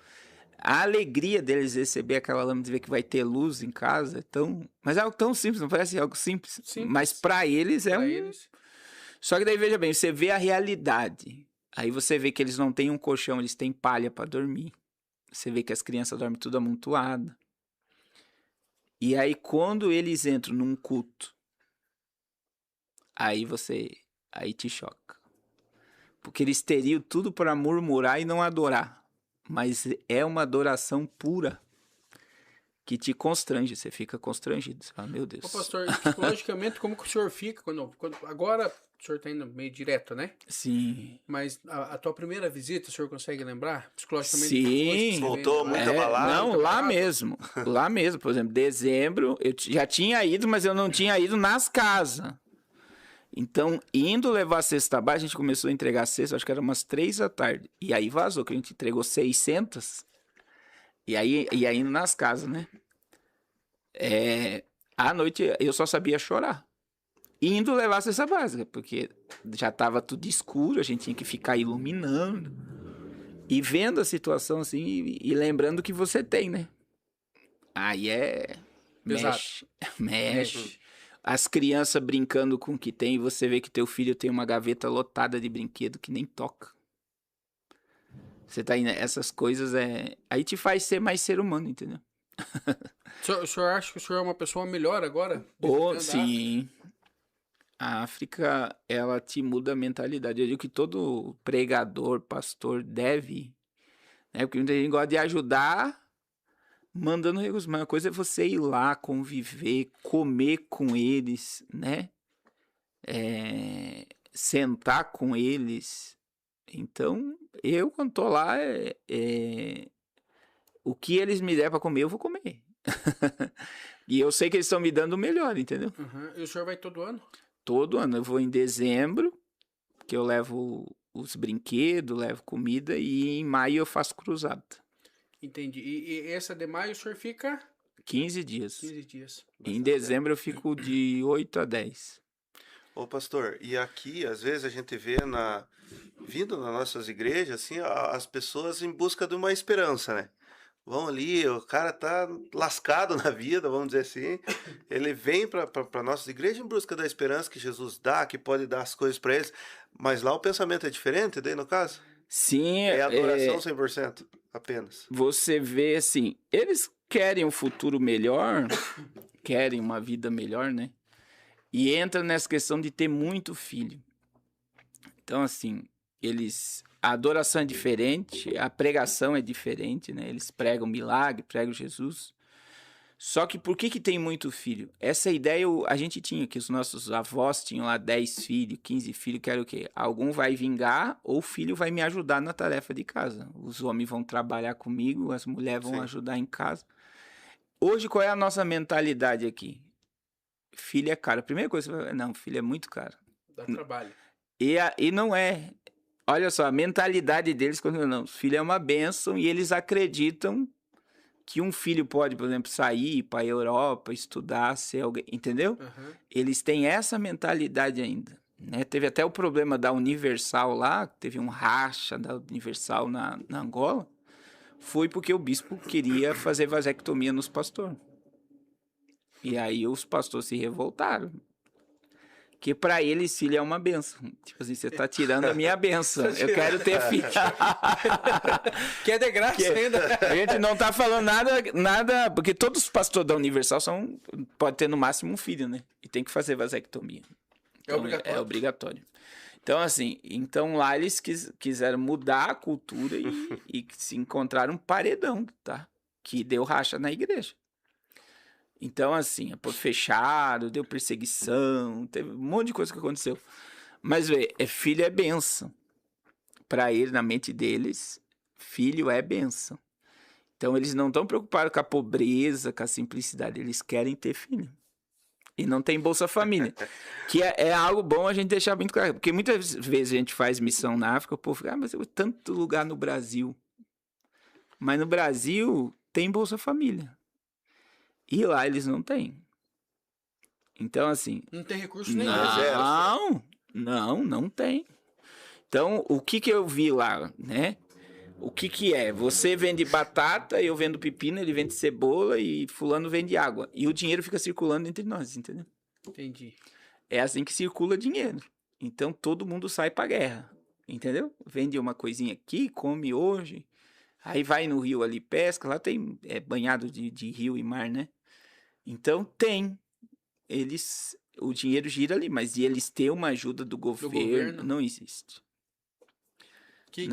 A alegria deles receber aquela lâmpada e ver que vai ter luz em casa é tão... Mas é algo tão simples, não parece algo simples. Mas para eles é eles. Só que daí veja bem, você vê a realidade. Aí você vê que eles não têm um colchão, eles têm palha para dormir. Você vê que as crianças dormem tudo amontoado. E aí, quando eles entram num culto, aí te choca. Porque eles teriam tudo para murmurar e não adorar. Mas é uma adoração pura que te constrange. Você fica constrangido. Você fala, meu Deus. Ô, pastor, psicologicamente, como que o senhor fica quando agora o senhor está indo meio direto, né? Sim. Mas a tua primeira visita, o senhor consegue lembrar? Psicologicamente? Sim. Voltou muito abalado. Não, lá mesmo. Lá mesmo. Por exemplo, dezembro, eu já tinha ido, mas eu não tinha ido nas casas. Então, indo levar a cesta básica, a gente começou a entregar a cesta, acho que era umas 3 da tarde. E aí vazou, que a gente entregou 600. E aí indo nas casas, né? À noite eu só sabia chorar. Indo levar a cesta básica, porque já estava tudo escuro, a gente tinha que ficar iluminando. E vendo a situação assim, e lembrando que você tem, né? Aí mexe. As crianças brincando com o que tem, e você vê que teu filho tem uma gaveta lotada de brinquedo que nem toca. Você tá indo, essas coisas aí te faz ser mais ser humano, entendeu? O senhor acha que o senhor é uma pessoa melhor agora? Sim. A África, ela te muda a mentalidade. Eu digo que todo pregador, pastor deve, né? Porque muita gente gosta de ajudar mandando recursos, mas uma coisa é você ir lá, conviver, comer com eles, né? Sentar com eles. Então, eu quando tô lá, o que eles me der pra comer, eu vou comer. E eu sei que eles estão me dando o melhor, entendeu? E o senhor vai todo ano? Todo ano. Eu vou em dezembro, que eu levo os brinquedos, levo comida, e em maio eu faço cruzada. Entendi. E essa de maio o senhor fica? 15 dias. 15 dias. Em dezembro eu fico de 8 a 10. Ô pastor, e aqui às vezes a gente vê vindo nas nossas igrejas assim, as pessoas em busca de uma esperança, né? vão ali, o cara tá lascado na vida, vamos dizer assim. Ele vem para nossa igreja em busca da esperança que Jesus dá, que pode dar as coisas para eles. Mas lá o pensamento é diferente, daí no caso? Sim, É adoração 100% apenas. Você vê assim, eles querem um futuro melhor, querem uma vida melhor, né? E entra nessa questão de ter muito filho. Então, assim, a adoração é diferente, a pregação é diferente, né? Eles pregam milagre, pregam Jesus. Só que por que tem muito filho? Essa ideia a gente tinha, que os nossos avós tinham lá 10 filhos, 15 filhos, que era o quê? Algum vai vingar ou o filho vai me ajudar na tarefa de casa. Os homens vão trabalhar comigo, as mulheres vão ajudar em casa. Hoje, qual é a nossa mentalidade aqui? Filho é caro. A primeira coisa, você vai não, filho é muito caro. Dá trabalho. E não é. Olha só, a mentalidade deles, quando não, filho é uma bênção e eles acreditam que um filho pode, por exemplo, sair para a Europa, estudar, ser alguém, entendeu? Uhum. Eles têm essa mentalidade ainda, né? Teve até o problema da Universal lá, teve um racha da Universal na Angola, foi porque o bispo queria fazer vasectomia nos pastores. E aí os pastores se revoltaram. Que para eles filho é uma benção. Tipo assim, você tá tirando a minha benção. Eu quero ter filho. Que é de graça ainda. A gente não tá falando nada, porque todos os pastores da Universal pode ter no máximo um filho, né? E tem que fazer vasectomia. Então, é obrigatório. Então, assim, lá eles quiseram mudar a cultura e se encontraram um paredão, tá? Que deu racha na igreja. Então, assim, fecharam, deu perseguição, teve um monte de coisa que aconteceu. Mas, filho é bênção. Para ele, na mente deles, filho é bênção. Então, eles não estão preocupados com a pobreza, com a simplicidade. Eles querem ter filho. E não tem Bolsa Família. Que é algo bom a gente deixar muito claro. Porque muitas vezes a gente faz missão na África, o povo fica, mas eu tanto lugar no Brasil. Mas no Brasil tem Bolsa Família. E lá eles não têm. Então, assim... Não tem recurso nenhum. Não tem. Então, o que eu vi lá, né? O que é? Você vende batata, eu vendo pepino, ele vende cebola e fulano vende água. E o dinheiro fica circulando entre nós, entendeu? Entendi. É assim que circula dinheiro. Então, todo mundo sai pra guerra, entendeu? Vende uma coisinha aqui, come hoje... Aí vai no rio ali, pesca, lá tem banhado de rio e mar, né? Então tem. O dinheiro gira ali, mas eles ter uma ajuda do governo não existe. Que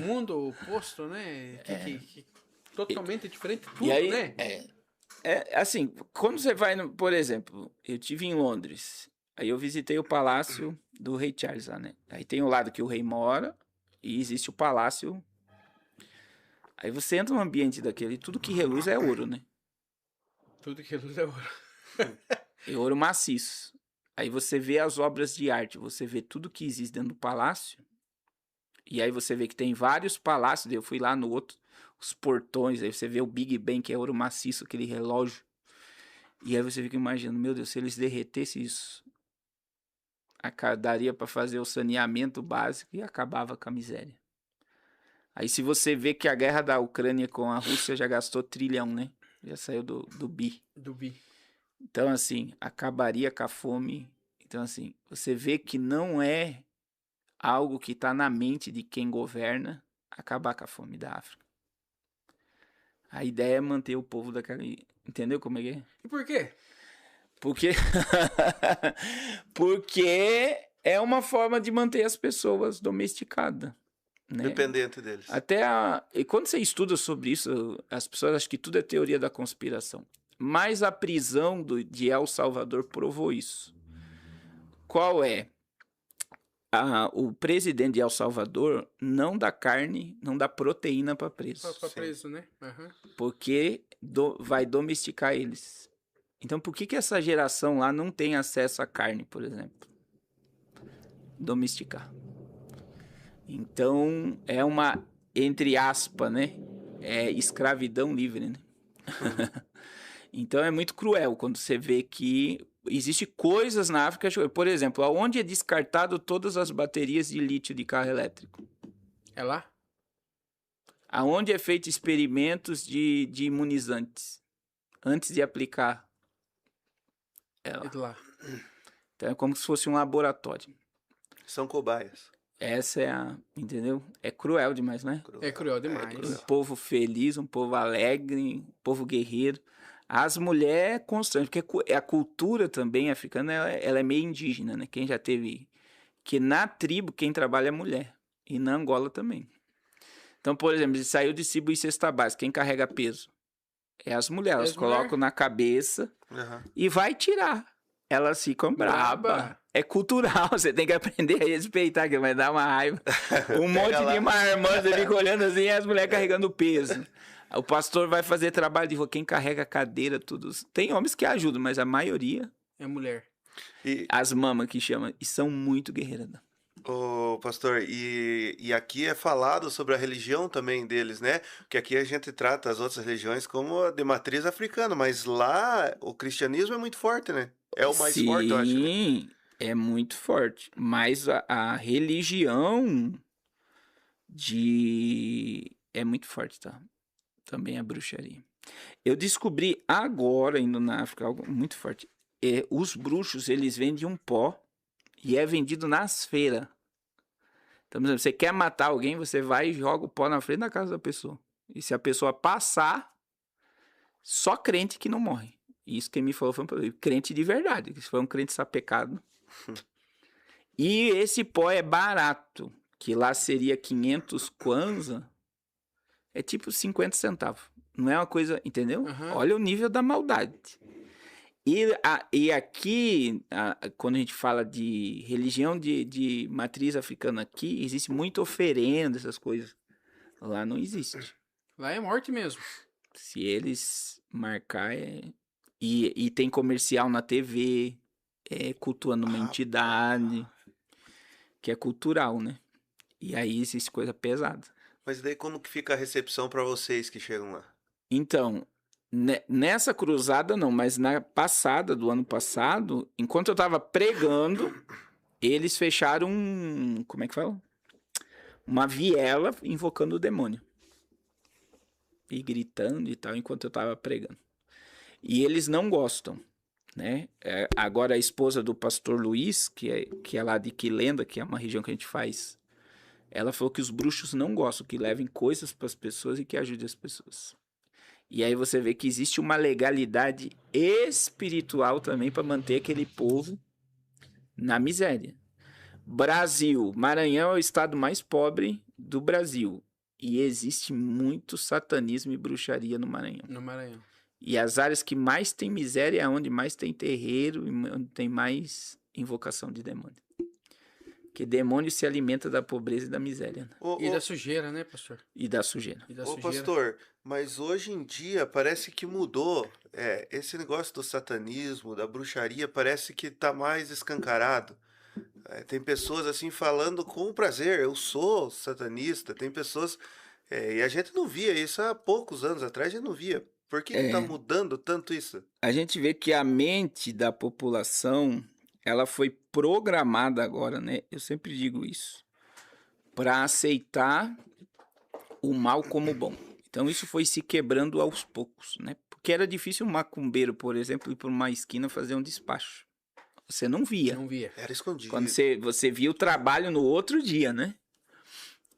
mundo oposto, né? Totalmente diferente de tudo, e aí, né? Assim, quando você vai, por exemplo, eu estive em Londres, aí eu visitei o palácio do rei Charles lá, né? Aí tem o lado que o rei mora e existe o palácio. Aí você entra num ambiente daquele, tudo que reluz é ouro, né? Tudo que reluz é ouro. É ouro maciço. Aí você vê as obras de arte, você vê tudo que existe dentro do palácio. E aí você vê que tem vários palácios, eu fui lá no outro, os portões, aí você vê o Big Ben, que é ouro maciço, aquele relógio. E aí você fica imaginando, meu Deus, se eles derretessem isso, daria para fazer o saneamento básico e acabava com a miséria. Aí se você vê que a guerra da Ucrânia com a Rússia já gastou trilhão, né? Já saiu do bi. Do bi. Então, assim, acabaria com a fome. Então, assim, você vê que não é algo que está na mente de quem governa acabar com a fome da África. A ideia é manter o povo daquela... Entendeu como é que é? E por quê? Porque é uma forma de manter as pessoas domesticadas. Né? Dependente deles. E quando você estuda sobre isso, as pessoas acham que tudo é teoria da conspiração. Mas a prisão de El Salvador provou isso. Qual é? O presidente de El Salvador não dá carne, não dá proteína para preso. Para preso, né? Uhum. Porque vai domesticar eles. Então, por que essa geração lá não tem acesso à carne, por exemplo? Domesticar. Então, é uma, entre aspas, né? É escravidão livre, né? Então, é muito cruel quando você vê que existem coisas na África. Por exemplo, onde é descartado todas as baterias de lítio de carro elétrico? É lá? aonde é feito experimentos de imunizantes antes de aplicar ela. Lá. Então é como se fosse um laboratório. São cobaias. Essa é a... Entendeu? É cruel demais, né? É cruel demais. Um povo feliz, um povo alegre, um povo guerreiro. As mulheres é constante, porque a cultura também africana, ela é meio indígena, né? Quem já teve... Que na tribo, quem trabalha é mulher. E na Angola também. Então, por exemplo, se saiu distribuir cesta básica, quem carrega peso? É as mulheres. Elas colocam na cabeça e vai tirar. Elas ficam bravas. É cultural, você tem que aprender a respeitar, que vai dar uma raiva. Um monte de marmanjo, você fica olhando assim, e as mulheres carregando peso. O pastor vai fazer trabalho de quem carrega a cadeira, tudo. Tem homens que ajudam, mas a maioria é mulher. As mamas que chamam, e são muito guerreiras. Ô, pastor, e aqui é falado sobre a religião também deles, né? Porque aqui a gente trata as outras religiões como de matriz africana, mas lá o cristianismo é muito forte, né? É o mais forte, eu acho. Sim, é muito forte. Mas a religião é muito forte, tá? Também a bruxaria. Eu descobri agora, indo na África, algo muito forte. Os bruxos, eles vendem um pó e é vendido nas feiras. Então, por exemplo, você quer matar alguém, você vai e joga o pó na frente da casa da pessoa. E se a pessoa passar, só crente que não morre. Isso quem me falou foi um crente de verdade. Se foi um crente sapecado. E esse pó é barato, que lá seria 500 kwanza. É tipo 50 centavos. Não é uma coisa, entendeu? Olha o nível da maldade. E aqui, quando a gente fala de religião de matriz africana aqui, existe muita oferenda, essas coisas. Lá não existe. Lá é morte mesmo. Se eles marcar, E tem comercial na TV, cultuando uma entidade, que é cultural, né? E aí existe coisa pesada. Mas daí como que fica a recepção para vocês que chegam lá? Então... Nessa cruzada não, mas na passada, do ano passado, enquanto eu tava pregando, eles fecharam como é que fala? Uma viela invocando o demônio. E gritando e tal, enquanto eu tava pregando. E eles não gostam, né? Agora a esposa do pastor Luiz, que é lá de Quilenda, que é uma região que a gente faz, ela falou que os bruxos não gostam, que levem coisas para as pessoas e que ajudem as pessoas. E aí você vê que existe uma legalidade espiritual também para manter aquele povo na miséria. Brasil, Maranhão é o estado mais pobre do Brasil. E existe muito satanismo e bruxaria no Maranhão. No Maranhão. E as áreas que mais tem miséria é onde mais tem terreiro e onde tem mais invocação de demônio. Porque demônio se alimenta da pobreza e da miséria. Né? Da sujeira, né, pastor? E da sujeira. Pastor, mas hoje em dia parece que mudou. Esse negócio do satanismo, da bruxaria, parece que tá mais escancarado. Tem pessoas assim falando com prazer, eu sou satanista. Tem pessoas... e a gente não via isso há poucos anos atrás, a gente não via. Por que tá mudando tanto isso? A gente vê que a mente da população... ela foi programada agora, né? Eu sempre digo isso. Para aceitar o mal como bom. Então isso foi se quebrando aos poucos, né? Porque era difícil um macumbeiro, por exemplo, ir para uma esquina fazer um despacho. Você não via. Não via. Era escondido. Quando você via o trabalho no outro dia, né?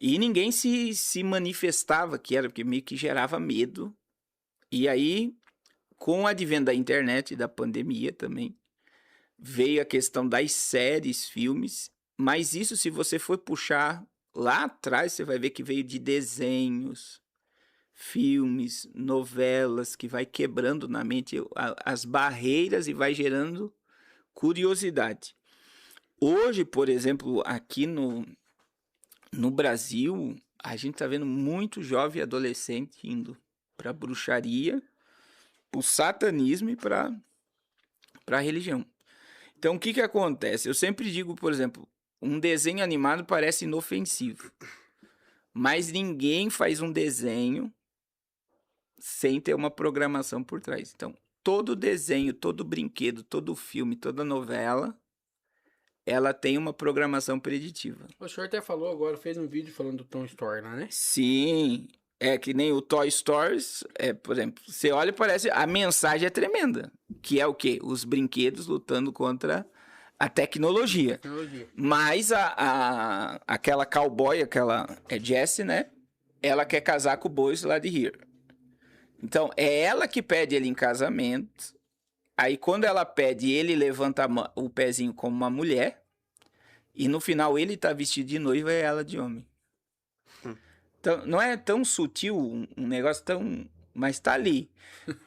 E ninguém se manifestava, que era porque meio que gerava medo. E aí, com o advento da internet e da pandemia também, veio a questão das séries, filmes, mas isso se você for puxar lá atrás, você vai ver que veio de desenhos, filmes, novelas, que vai quebrando na mente as barreiras e vai gerando curiosidade. Hoje, por exemplo, aqui no Brasil, a gente tá vendo muito jovem e adolescente indo para bruxaria, para o satanismo e para a religião. Então, o que acontece? Eu sempre digo, por exemplo, um desenho animado parece inofensivo, mas ninguém faz um desenho sem ter uma programação por trás. Então, todo desenho, todo brinquedo, todo filme, toda novela, ela tem uma programação preditiva. O senhor até falou agora, fez um vídeo falando do Tom Story lá, né? Sim, É que nem o Toy Stories, por exemplo, você olha e parece... A mensagem é tremenda. Que é o quê? Os brinquedos lutando contra a tecnologia. Mas aquela cowboy, aquela Jessie, né? Ela quer casar com o Buzz Lightyear. Então, é ela que pede ele em casamento. Aí, quando ela pede, ele levanta o pezinho como uma mulher. E no final, ele tá vestido de noiva e ela de homem. Então, não é tão sutil um negócio tão... Mas tá ali.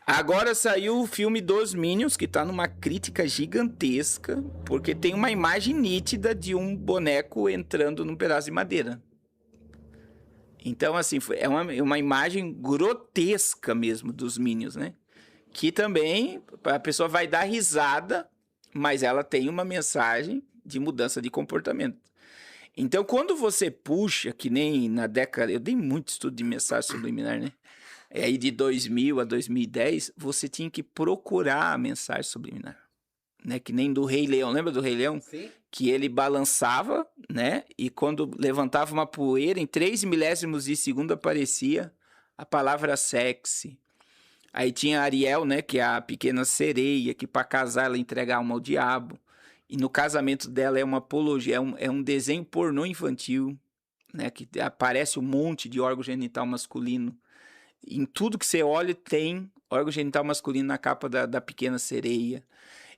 Agora saiu o filme dos Minions, que tá numa crítica gigantesca, porque tem uma imagem nítida de um boneco entrando num pedaço de madeira. Então, assim, é uma imagem grotesca mesmo dos Minions, né? Que também a pessoa vai dar risada, mas ela tem uma mensagem de mudança de comportamento. Então, quando você puxa, que nem na década... Eu dei muito estudo de mensagem subliminar, né? Aí de 2000 a 2010, você tinha que procurar a mensagem subliminar. Né? Que nem do Rei Leão. Lembra do Rei Leão? Sim. Que ele balançava, né? E quando levantava uma poeira, em 3 milésimos de segundo aparecia a palavra sexy. Aí tinha a Ariel, né? Que é a pequena sereia, que para casar ela entrega a alma ao diabo. E no casamento dela é uma apologia, é um desenho pornô infantil, né? Que aparece um monte de órgão genital masculino. Em tudo que você olha tem órgão genital masculino na capa da pequena sereia.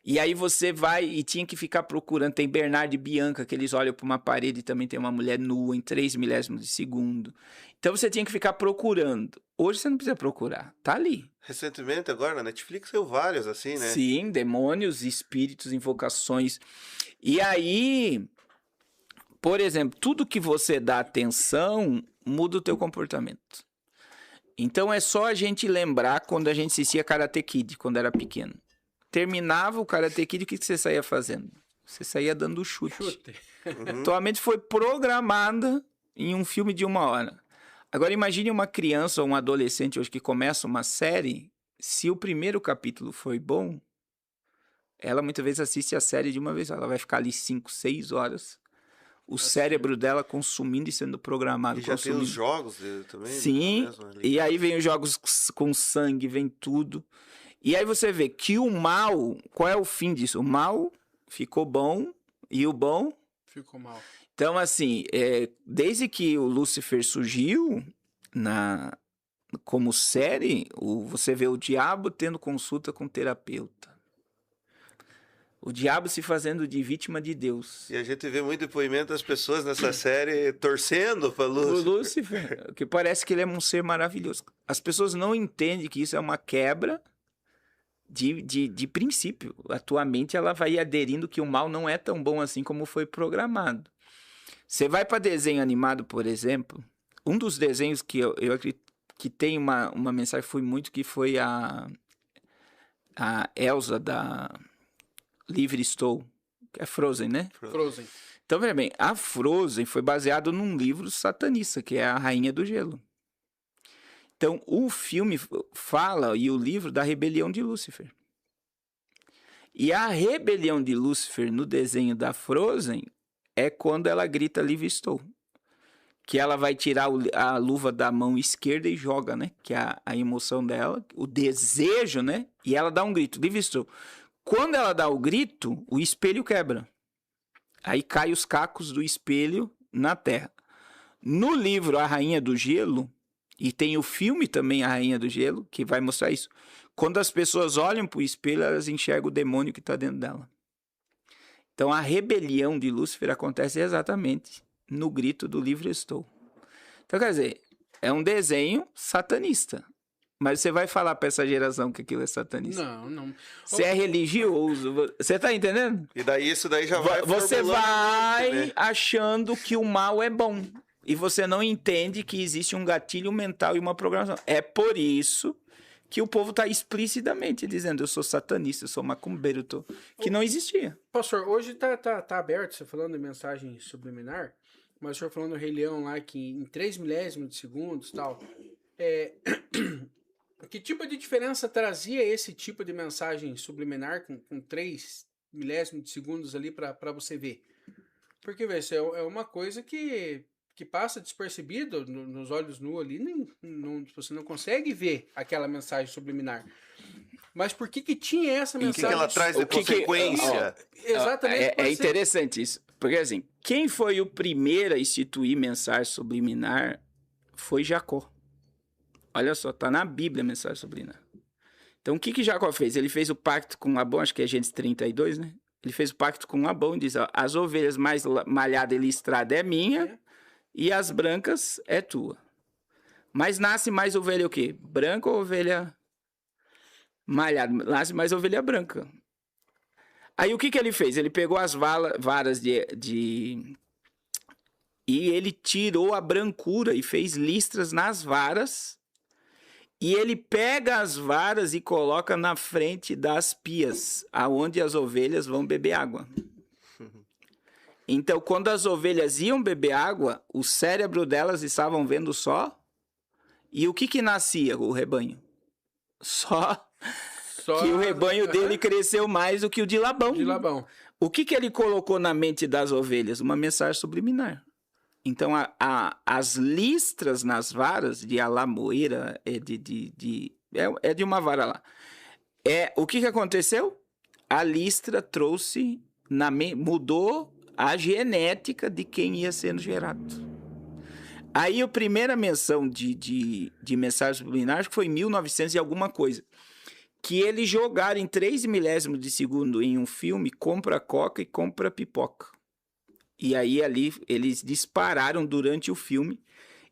E aí você vai e tinha que ficar procurando. Tem Bernardo e Bianca, que eles olham para uma parede e também tem uma mulher nua em 3 milésimos de segundo. Então você tinha que ficar procurando. Hoje você não precisa procurar, tá ali. Recentemente, agora, na Netflix, saiu vários, assim, né? Sim, demônios, espíritos, invocações. E aí, por exemplo, tudo que você dá atenção muda o teu comportamento. Então é só a gente lembrar quando a gente assistia Karate Kid, quando era pequeno. Terminava o Karate Kid, o que você saía fazendo? Você saía dando chute. Uhum. Tua mente foi programada em um filme de 1 hora. Agora imagine uma criança ou um adolescente hoje que começa uma série, se o primeiro capítulo foi bom, ela muitas vezes assiste a série de uma vez, ela vai ficar ali 5, 6 horas, o cérebro dela consumindo e sendo programado. E já tem os jogos dele também? Sim, e aí vem os jogos com sangue, vem tudo. E aí você vê que o mal, qual é o fim disso? O mal ficou bom e o bom ficou mal. Então, assim, desde que o Lúcifer surgiu como série, você vê o diabo tendo consulta com o terapeuta. O diabo se fazendo de vítima de Deus. E a gente vê muito depoimento das pessoas nessa série torcendo para Lúcifer. O Lúcifer, que parece que ele é um ser maravilhoso. As pessoas não entendem que isso é uma quebra de princípio. A tua mente ela vai aderindo que o mal não é tão bom assim como foi programado. Você vai para desenho animado, por exemplo, um dos desenhos que eu acredito que tem uma mensagem foi muito, que foi a Elsa da Livre Estou, que é Frozen, né? Frozen. Então, veja bem, a Frozen foi baseado num livro satanista, que é a Rainha do Gelo. Então, o filme fala, e o livro, da rebelião de Lúcifer. E a rebelião de Lúcifer no desenho da Frozen é quando ela grita livre estou. Que ela vai tirar a luva da mão esquerda e joga, né? Que é a emoção dela, o desejo, né? E ela dá um grito, livre estou. Quando ela dá o grito, o espelho quebra. Aí cai os cacos do espelho na terra. No livro A Rainha do Gelo, e tem o filme também A Rainha do Gelo, que vai mostrar isso. Quando as pessoas olham para o espelho, elas enxergam o demônio que está dentro dela. Então, a rebelião de Lúcifer acontece exatamente no grito do livre estou. Então, quer dizer, é um desenho satanista. Mas você vai falar para essa geração que aquilo é satanista? Não. Você é religioso, você tá entendendo? E daí isso daí já vai... Você vai achando que o mal é bom. E você não entende que existe um gatilho mental e uma programação. É por isso que o povo está explicitamente dizendo: eu sou satanista, eu sou macumbeiro, que não existia. Pastor, hoje tá aberto, você falando de mensagem subliminar, mas o senhor falando do Rei Leão lá, que em 3 milésimos de segundos e tal, que tipo de diferença trazia esse tipo de mensagem subliminar com 3 milésimos de segundos ali para você ver? Porque, vê, isso é uma coisa que que passa despercebido nos olhos nus ali, você não consegue ver aquela mensagem subliminar. Mas por que tinha essa mensagem? O que ela traz de consequência? Exatamente. É interessante isso. Porque assim, quem foi o primeiro a instituir mensagem subliminar foi Jacó. Olha só, tá na Bíblia a mensagem subliminar. Então o que Jacó fez? Ele fez o pacto com Labão, acho que é Gênesis 32, né? Ele fez o pacto com Labão e diz, ó, as ovelhas mais malhadas e listradas é minha e as brancas é tua. Mas nasce mais ovelha o quê? Branca ou ovelha malhada? Nasce mais ovelha branca. Aí o que ele fez? Ele pegou as varas e ele tirou a brancura e fez listras nas varas. E ele pega as varas e coloca na frente das pias, aonde as ovelhas vão beber água. Então, quando as ovelhas iam beber água, o cérebro delas estavam vendo só. E o que nascia o rebanho? Só que o rebanho dele cresceu mais do que o de Labão. O que ele colocou na mente das ovelhas? Uma mensagem subliminar. Então, as listras nas varas de alamoeira, é de uma vara lá. O que aconteceu? A listra trouxe, mudou a genética de quem ia sendo gerado. Aí a primeira menção de mensagem subliminar foi em 1900 e alguma coisa. Que eles jogaram em 3 milésimos de segundo em um filme, compra coca e compra pipoca. E aí ali eles dispararam durante o filme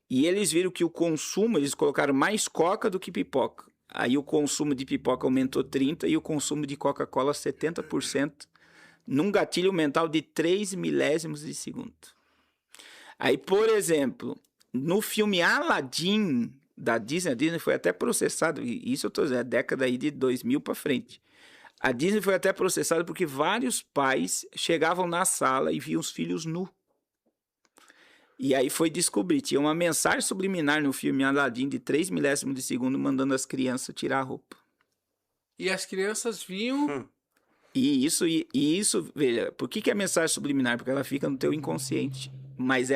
e eles viram que o consumo, eles colocaram mais coca do que pipoca. Aí o consumo de pipoca aumentou 30% e o consumo de Coca-Cola 70%, num gatilho mental de 3 milésimos de segundo. Aí, por exemplo, no filme Aladdin da Disney, a Disney foi até processada, isso eu estou dizendo, é década aí de 2000 para frente. A Disney foi até processada porque vários pais chegavam na sala e viam os filhos nus. E aí foi descobrir, tinha uma mensagem subliminar no filme Aladdin de 3 milésimos de segundo mandando as crianças tirar a roupa. E as crianças viam... E isso, veja, por que é mensagem subliminar? Porque ela fica no teu inconsciente. Mas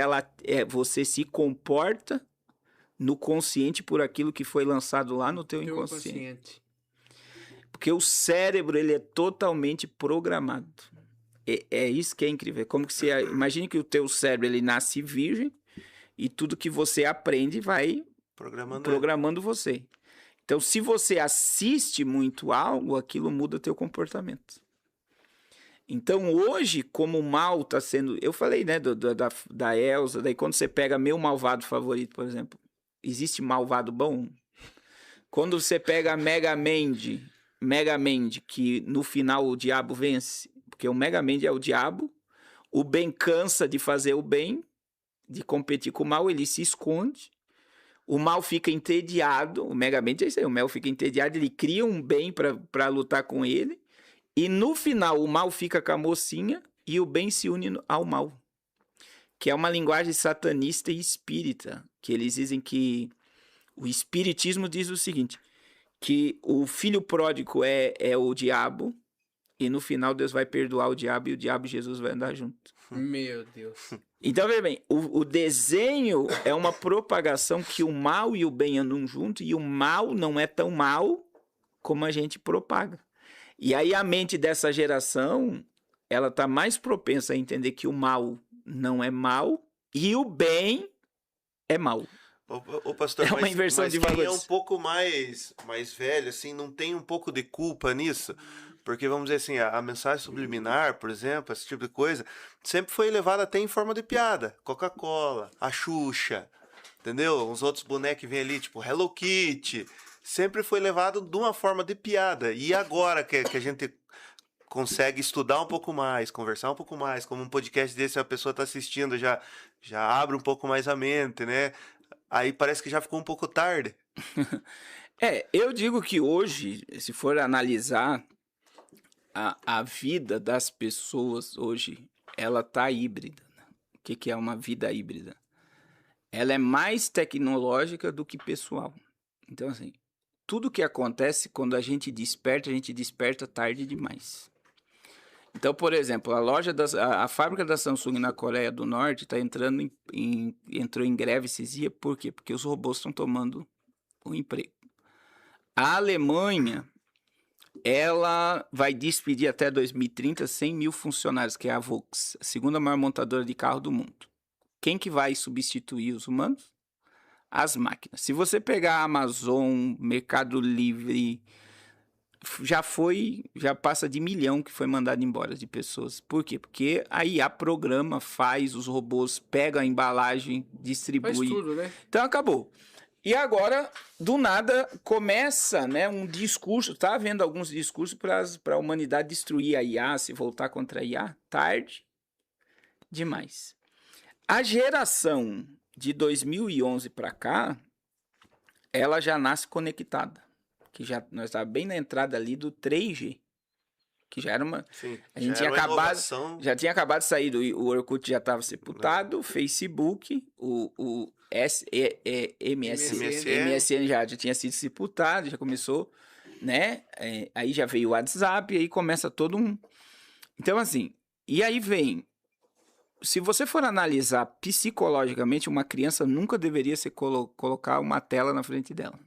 você se comporta no consciente por aquilo que foi lançado lá no teu inconsciente. Porque o cérebro, ele é totalmente programado. É isso que é incrível. Como que imagine que o teu cérebro, ele nasce virgem e tudo que você aprende vai programando você. Então, se você assiste muito algo, aquilo muda teu comportamento. Então, hoje, como o mal está sendo... Eu falei, né, da Elsa, daí quando você pega meu malvado favorito, por exemplo, existe malvado bom? Quando você pega a Megamind, que no final o diabo vence, porque o Megamind é o diabo, o bem cansa de fazer o bem, de competir com o mal, ele se esconde, o mal fica entediado, o Megamind é isso aí, o mal fica entediado, ele cria um bem para lutar com ele, e no final o mal fica com a mocinha e o bem se une ao mal, que é uma linguagem satanista e espírita, que eles dizem que o espiritismo diz o seguinte, que o filho pródigo é o diabo, e no final Deus vai perdoar o diabo, e o diabo e Jesus vai andar junto. Meu Deus. Então, veja bem, o desenho é uma propagação que o mal e o bem andam junto, e o mal não é tão mal como a gente propaga. E aí a mente dessa geração, ela está mais propensa a entender que o mal não é mal, e o bem é mal. Ô pastor, é uma inversão de valores. Quem é um pouco mais velho, assim, não tem um pouco de culpa nisso? Porque, vamos dizer assim, a mensagem subliminar, por exemplo, esse tipo de coisa, sempre foi levada até em forma de piada. Coca-Cola, a Xuxa, entendeu? Uns outros bonecos que vêm ali, tipo Hello Kitty. Sempre foi levado de uma forma de piada. E agora que a gente consegue estudar um pouco mais, conversar um pouco mais, como um podcast desse, a pessoa está assistindo, já abre um pouco mais a mente, né? Aí parece que já ficou um pouco tarde. Eu digo que hoje, se for analisar a vida das pessoas hoje, ela tá híbrida. O que é uma vida híbrida? Ela é mais tecnológica do que pessoal. Então, assim, tudo que acontece quando a gente desperta tarde demais. Então, por exemplo, a fábrica da Samsung na Coreia do Norte está entrou em greve esses dias. Por quê? Porque os robôs estão tomando o emprego. A Alemanha, ela vai despedir até 2030 100 mil funcionários, que é a Volks, a segunda maior montadora de carro do mundo. Quem que vai substituir os humanos? As máquinas. Se você pegar a Amazon, Mercado Livre, já passa de 1 milhão que foi mandado embora de pessoas. Por quê? Porque a IA programa, faz, os robôs pegam a embalagem, distribui. Faz tudo, né? Então acabou. E agora, do nada, começa, né, um discurso, tá havendo alguns discursos para a humanidade destruir a IA, se voltar contra a IA. Tarde demais. A geração de 2011 para cá, ela já nasce conectada. Que nós estávamos bem na entrada ali do 3G. Que já era uma... Sim, a gente já tinha acabado de sair, o Orkut já estava sepultado, o Facebook, o MSN já tinha sido sepultado, já começou, né? Aí já veio o WhatsApp, aí começa todo um... Então, assim, e aí vem... Se você for analisar psicologicamente, uma criança nunca deveria se colocar uma tela na frente dela.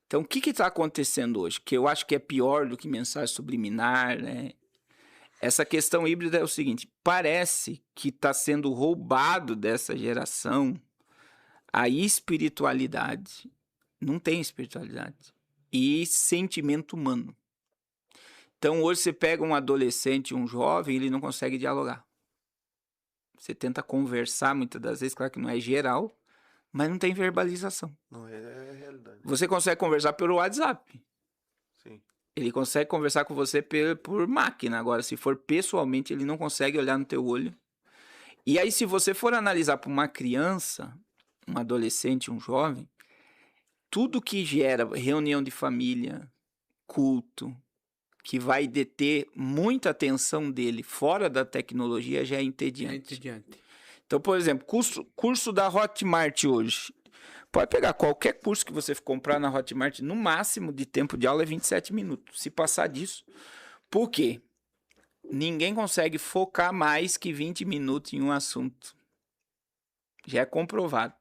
Então, o que está acontecendo hoje? Que eu acho que é pior do que mensagem subliminar, né? Essa questão híbrida é o seguinte, parece que está sendo roubado dessa geração a espiritualidade. Não tem espiritualidade. E sentimento humano. Então, hoje você pega um adolescente, um jovem, ele não consegue dialogar. Você tenta conversar muitas das vezes, claro que não é geral, mas não tem verbalização. Não é a realidade. Você consegue conversar pelo WhatsApp. Sim. Ele consegue conversar com você por máquina. Agora, se for pessoalmente, ele não consegue olhar no teu olho. E aí, se você for analisar para uma criança, um adolescente, um jovem, tudo que gera reunião de família, culto, que vai deter muita atenção dele fora da tecnologia, já é entediante. Então, por exemplo, curso da Hotmart hoje. Pode pegar qualquer curso que você comprar na Hotmart, no máximo de tempo de aula é 27 minutos. Se passar disso. Por quê? Ninguém consegue focar mais que 20 minutos em um assunto. Já é comprovado.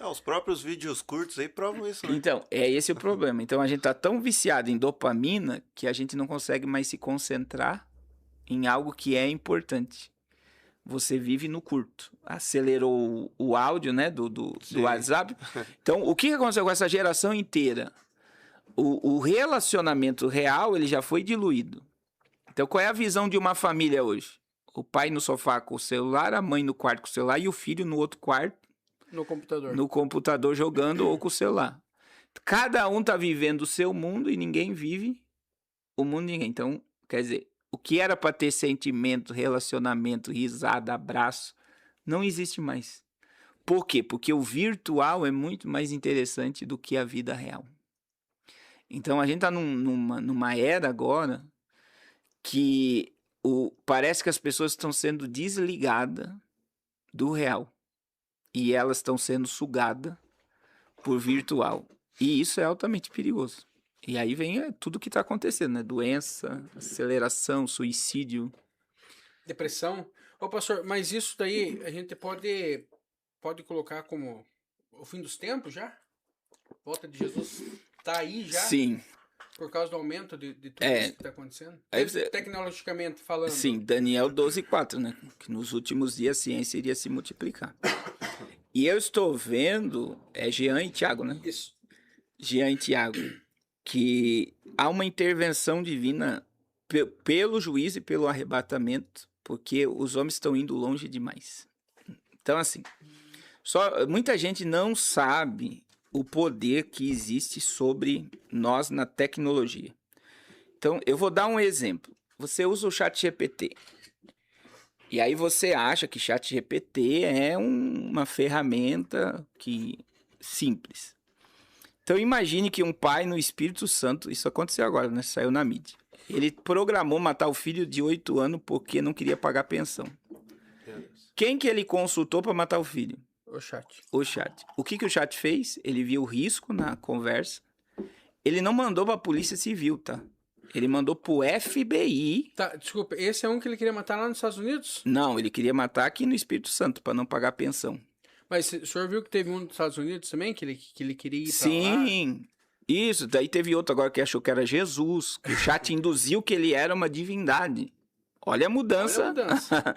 Os próprios vídeos curtos aí provam isso, né? Então, é esse o problema. Então, a gente tá tão viciado em dopamina que a gente não consegue mais se concentrar em algo que é importante. Você vive no curto. Acelerou o áudio, né, do WhatsApp. Então, o que aconteceu com essa geração inteira? O relacionamento real, ele já foi diluído. Então, qual é a visão de uma família hoje? O pai no sofá com o celular, a mãe no quarto com o celular e o filho no outro quarto. No computador. No computador jogando ou com o celular. Cada um tá vivendo o seu mundo e ninguém vive o mundo de ninguém. Então, quer dizer, o que era para ter sentimento, relacionamento, risada, abraço, não existe mais. Por quê? Porque o virtual é muito mais interessante do que a vida real. Então, a gente tá numa era agora que parece que as pessoas estão sendo desligadas do real. E elas estão sendo sugadas por virtual. E isso é altamente perigoso. E aí vem tudo o que está acontecendo, né? Doença, aceleração, suicídio. Depressão. Ô, pastor, mas isso daí a gente pode colocar como o fim dos tempos já? Volta de Jesus tá aí já? Sim. Por causa do aumento de tudo isso que está acontecendo? Tecnologicamente falando. Sim, Daniel 12:4, né? Que nos últimos dias a ciência iria se multiplicar. E eu estou vendo, Jean e Tiago, né? Isso. Jean e Tiago, que há uma intervenção divina pelo juízo e pelo arrebatamento, porque os homens estão indo longe demais. Então, assim, muita gente não sabe o poder que existe sobre nós na tecnologia. Então, eu vou dar um exemplo. Você usa o ChatGPT. E aí você acha que ChatGPT é uma ferramenta simples. Então imagine que um pai no Espírito Santo, isso aconteceu agora, né? Saiu na mídia. Ele programou matar o filho de 8 anos porque não queria pagar pensão. Quem que ele consultou para matar o filho? O chat. O que o chat fez? Ele viu o risco na conversa. Ele não mandou para a polícia civil, tá? Ele mandou pro FBI. Tá, desculpa, esse é um que ele queria matar lá nos Estados Unidos? Não, ele queria matar aqui no Espírito Santo, para não pagar pensão. Mas o senhor viu que teve um nos Estados Unidos também, que ele queria ir pra lá? Sim, isso. Daí teve outro agora que achou que era Jesus, que o chat induziu que ele era uma divindade. Olha a mudança. Olha a mudança.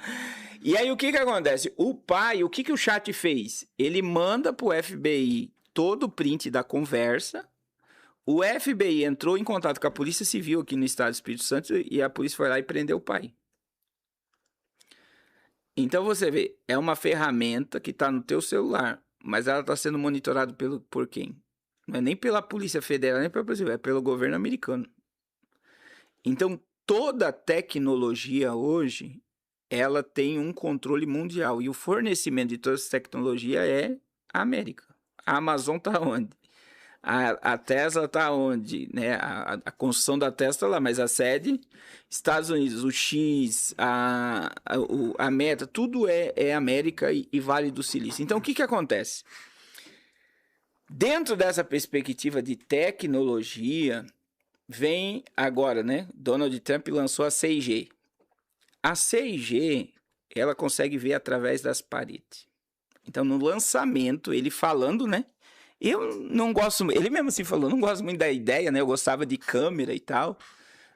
E aí o que acontece? O pai, o que o chat fez? Ele manda pro FBI todo o print da conversa. O FBI entrou em contato com a Polícia Civil aqui no estado do Espírito Santo e a polícia foi lá e prendeu o pai. Então você vê, é uma ferramenta que está no teu celular, mas ela está sendo monitorada por quem? Não é nem pela Polícia Federal, nem pela Polícia Civil, é pelo governo americano. Então toda tecnologia hoje, ela tem um controle mundial e o fornecimento de toda essa tecnologia é a América. A Amazon está onde? A Tesla está onde? Né? A construção da Tesla está lá, mas a sede, Estados Unidos, o X, a Meta, tudo é América e Vale do Silício. Então, o que acontece? Dentro dessa perspectiva de tecnologia, vem agora, né? Donald Trump lançou a 6G. A 6G, ela consegue ver através das paredes. Então, no lançamento, ele falando, né? Eu não gosto, ele mesmo assim falou, não gosto muito da ideia, né? Eu gostava de câmera e tal,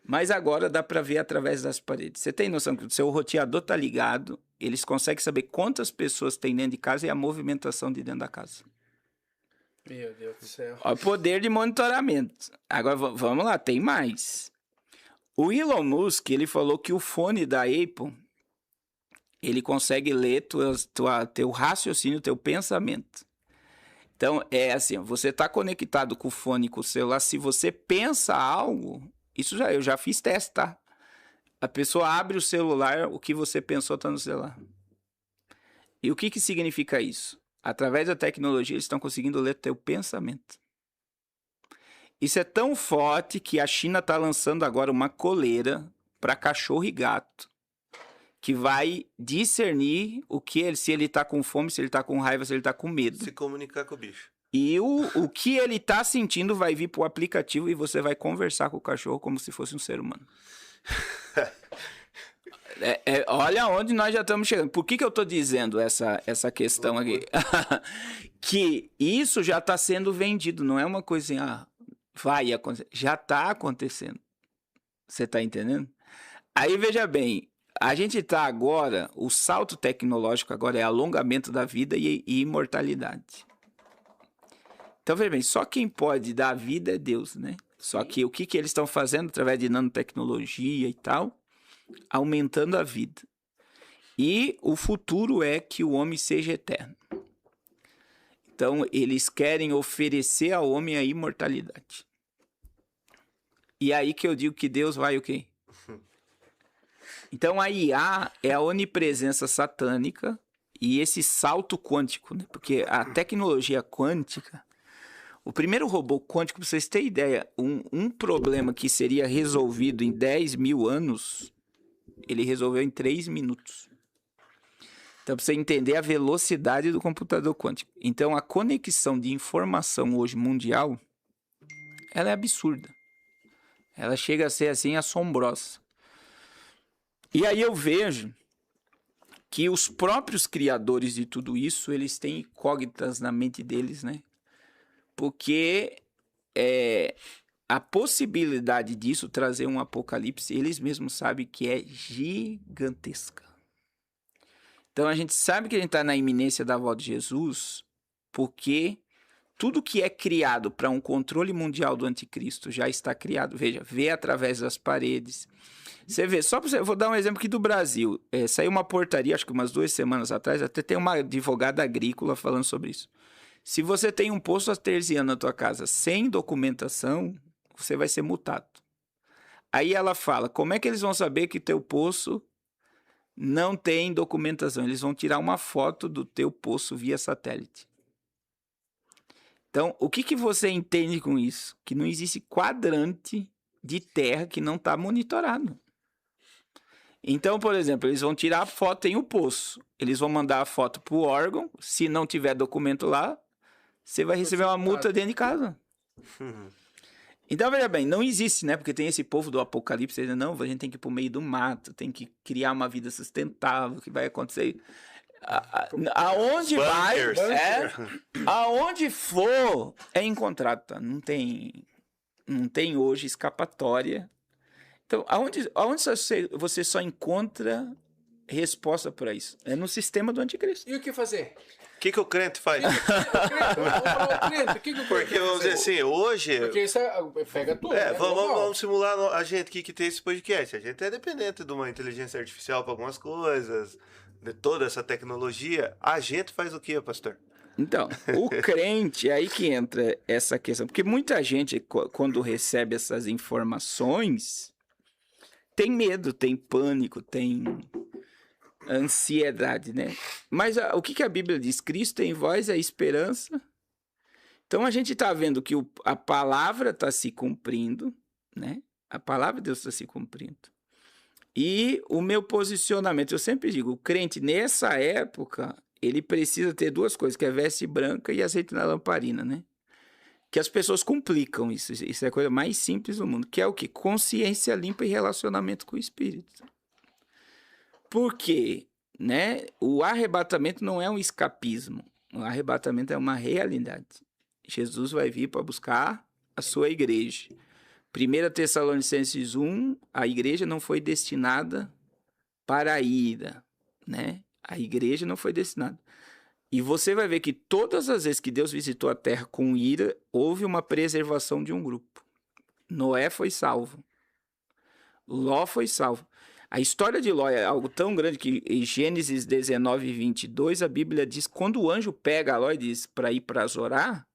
mas agora dá para ver através das paredes. Você tem noção que o seu roteador tá ligado, eles conseguem saber quantas pessoas tem dentro de casa e a movimentação de dentro da casa. Meu Deus do céu. Olha o poder de monitoramento. Agora vamos lá, tem mais. O Elon Musk, ele falou que o fone da Apple, ele consegue ler teu raciocínio, teu pensamento. Então, é assim, você está conectado com o fone, com o celular, se você pensa algo, eu já fiz teste, tá? A pessoa abre o celular, o que você pensou está no celular. E o que significa isso? Através da tecnologia, eles estão conseguindo ler teu pensamento. Isso é tão forte que a China está lançando agora uma coleira para cachorro e gato, que vai discernir se ele tá com fome, se ele tá com raiva, se ele tá com medo. Se comunicar com o bicho. E o que ele tá sentindo vai vir pro aplicativo e você vai conversar com o cachorro como se fosse um ser humano. Olha onde nós já estamos chegando. Por que eu tô dizendo essa questão aqui? Que isso já tá sendo vendido, não é uma coisa assim, vai acontecer. Já tá acontecendo. Você tá entendendo? Aí veja bem, a gente está agora, o salto tecnológico agora é alongamento da vida e imortalidade. Então, veja bem, só quem pode dar a vida é Deus, né? Só que o que eles estão fazendo através de nanotecnologia e tal, aumentando a vida. E o futuro é que o homem seja eterno. Então, eles querem oferecer ao homem a imortalidade. E aí que eu digo que Deus vai o quê? Então a IA é a onipresença satânica e esse salto quântico, né? Porque a tecnologia quântica, o primeiro robô quântico, para vocês terem ideia, um problema que seria resolvido em 10 mil anos, ele resolveu em 3 minutos. Então, para você entender a velocidade do computador quântico. Então, a conexão de informação hoje mundial, ela é absurda. Ela chega a ser assim assombrosa. E aí eu vejo que os próprios criadores de tudo isso, eles têm incógnitas na mente deles, né? Porque a possibilidade disso trazer um apocalipse, eles mesmos sabem que é gigantesca. Então a gente sabe que a gente está na iminência da volta de Jesus, porque tudo que é criado para um controle mundial do anticristo já está criado. Veja, vê através das paredes. Você vê, eu vou dar um exemplo aqui do Brasil. Saiu uma portaria, acho que umas 2 semanas atrás, até tem uma advogada agrícola falando sobre isso. Se você tem um poço artesiano na tua casa sem documentação, você vai ser multado. Aí ela fala, como é que eles vão saber que teu poço não tem documentação? Eles vão tirar uma foto do teu poço via satélite. Então, o que você entende com isso? Que não existe quadrante de terra que não está monitorado. Então, por exemplo, eles vão tirar a foto, tem o poço. Eles vão mandar a foto para o órgão. Se não tiver documento lá, você vai receber uma multa dentro de casa. Então, veja bem, não existe, né? Porque tem esse povo do apocalipse dizendo, não, a gente tem que ir pro meio do mato, tem que criar uma vida sustentável, que vai acontecer. Aonde vai, aonde for, é encontrado, tá? Não tem hoje escapatória. Então, aonde você só encontra resposta para isso? É no sistema do anticristo. E o que fazer? O que o crente faz? Porque vamos dizer assim, hoje... Porque isso pega tudo. Vamos simular a gente aqui que tem esse podcast. A gente é dependente de uma inteligência artificial para algumas coisas, de toda essa tecnologia. A gente faz o quê, pastor? Então, o crente, é aí que entra essa questão. Porque muita gente, quando recebe essas informações, tem medo, tem pânico, tem ansiedade, né? Mas o que a Bíblia diz? Cristo em vós é a esperança. Então a gente está vendo que a palavra está se cumprindo, né? A palavra de Deus está se cumprindo. E o meu posicionamento, eu sempre digo, o crente nessa época, ele precisa ter duas coisas, que é veste branca e azeite na lamparina, né? Que as pessoas complicam isso. Isso é a coisa mais simples do mundo. Que é o quê? Consciência limpa e relacionamento com o Espírito. Porque, né, o arrebatamento não é um escapismo. O arrebatamento é uma realidade. Jesus vai vir para buscar a sua igreja. 1 Tessalonicenses 1, a igreja não foi destinada para a ira, né? A igreja não foi destinada. E você vai ver que todas as vezes que Deus visitou a terra com ira, houve uma preservação de um grupo. Noé foi salvo. Ló foi salvo. A história de Ló é algo tão grande que em Gênesis 19, 22, a Bíblia diz, quando o anjo pega Ló e diz para ir para Zorá,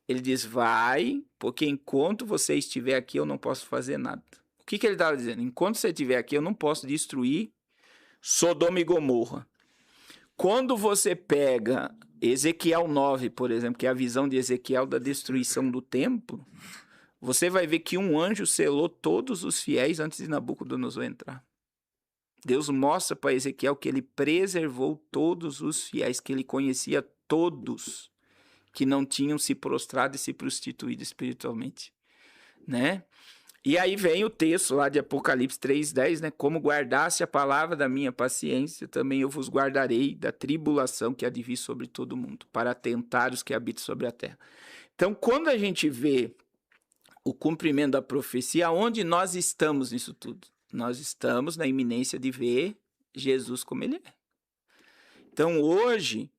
ele diz, vai, porque enquanto você estiver aqui eu não posso fazer nada. O que ele estava dizendo? Enquanto você estiver aqui eu não posso destruir Sodoma e Gomorra. Quando você pega Ezequiel 9, por exemplo, que é a visão de Ezequiel da destruição do templo, você vai ver que um anjo selou todos os fiéis antes de Nabucodonosor entrar. Deus mostra para Ezequiel que ele preservou todos os fiéis, que ele conhecia todos que não tinham se prostrado e se prostituído espiritualmente, né? E aí vem o texto lá de Apocalipse 3:10, né? Como guardasse a palavra da minha paciência, também eu vos guardarei da tribulação que há de vir sobre todo mundo, para atentar os que habitam sobre a terra. Então, quando a gente vê o cumprimento da profecia, onde nós estamos nisso tudo? Nós estamos na iminência de ver Jesus como ele é. Então, hoje,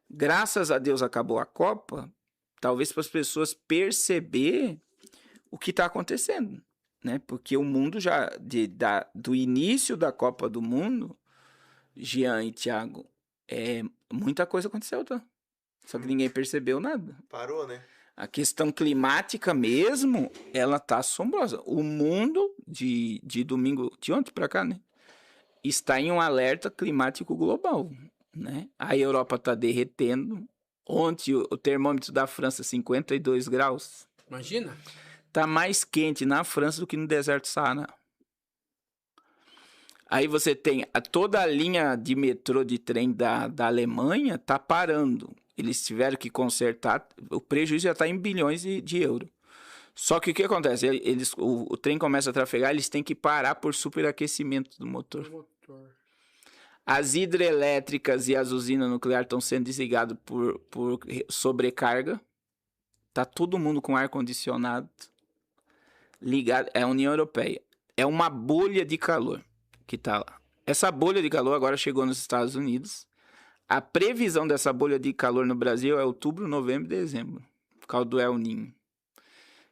graças a Deus acabou a Copa, talvez para as pessoas perceber o que está acontecendo, né? Porque o mundo já, do início da Copa do Mundo, Jean e Thiago, muita coisa aconteceu, tá? Só que ninguém percebeu nada. Parou, né? A questão climática mesmo, ela tá assombrosa. O mundo, de domingo, de ontem para cá, né? Está em um alerta climático global, né? A Europa tá derretendo. Ontem o termômetro da França, 52 graus. Imagina. Tá mais quente na França do que no deserto Saara. Aí você tem toda a linha de metrô de trem da Alemanha tá parando. Eles tiveram que consertar, o prejuízo já está em bilhões de euros. Só que o que acontece? O trem começa a trafegar, eles têm que parar por superaquecimento do motor. As hidrelétricas e as usinas nucleares estão sendo desligadas por sobrecarga. Tá todo mundo com ar-condicionado ligado. É a União Europeia. É uma bolha de calor que tá lá. Essa bolha de calor agora chegou nos Estados Unidos. A previsão dessa bolha de calor no Brasil é outubro, novembro e dezembro. Por causa do El Niño.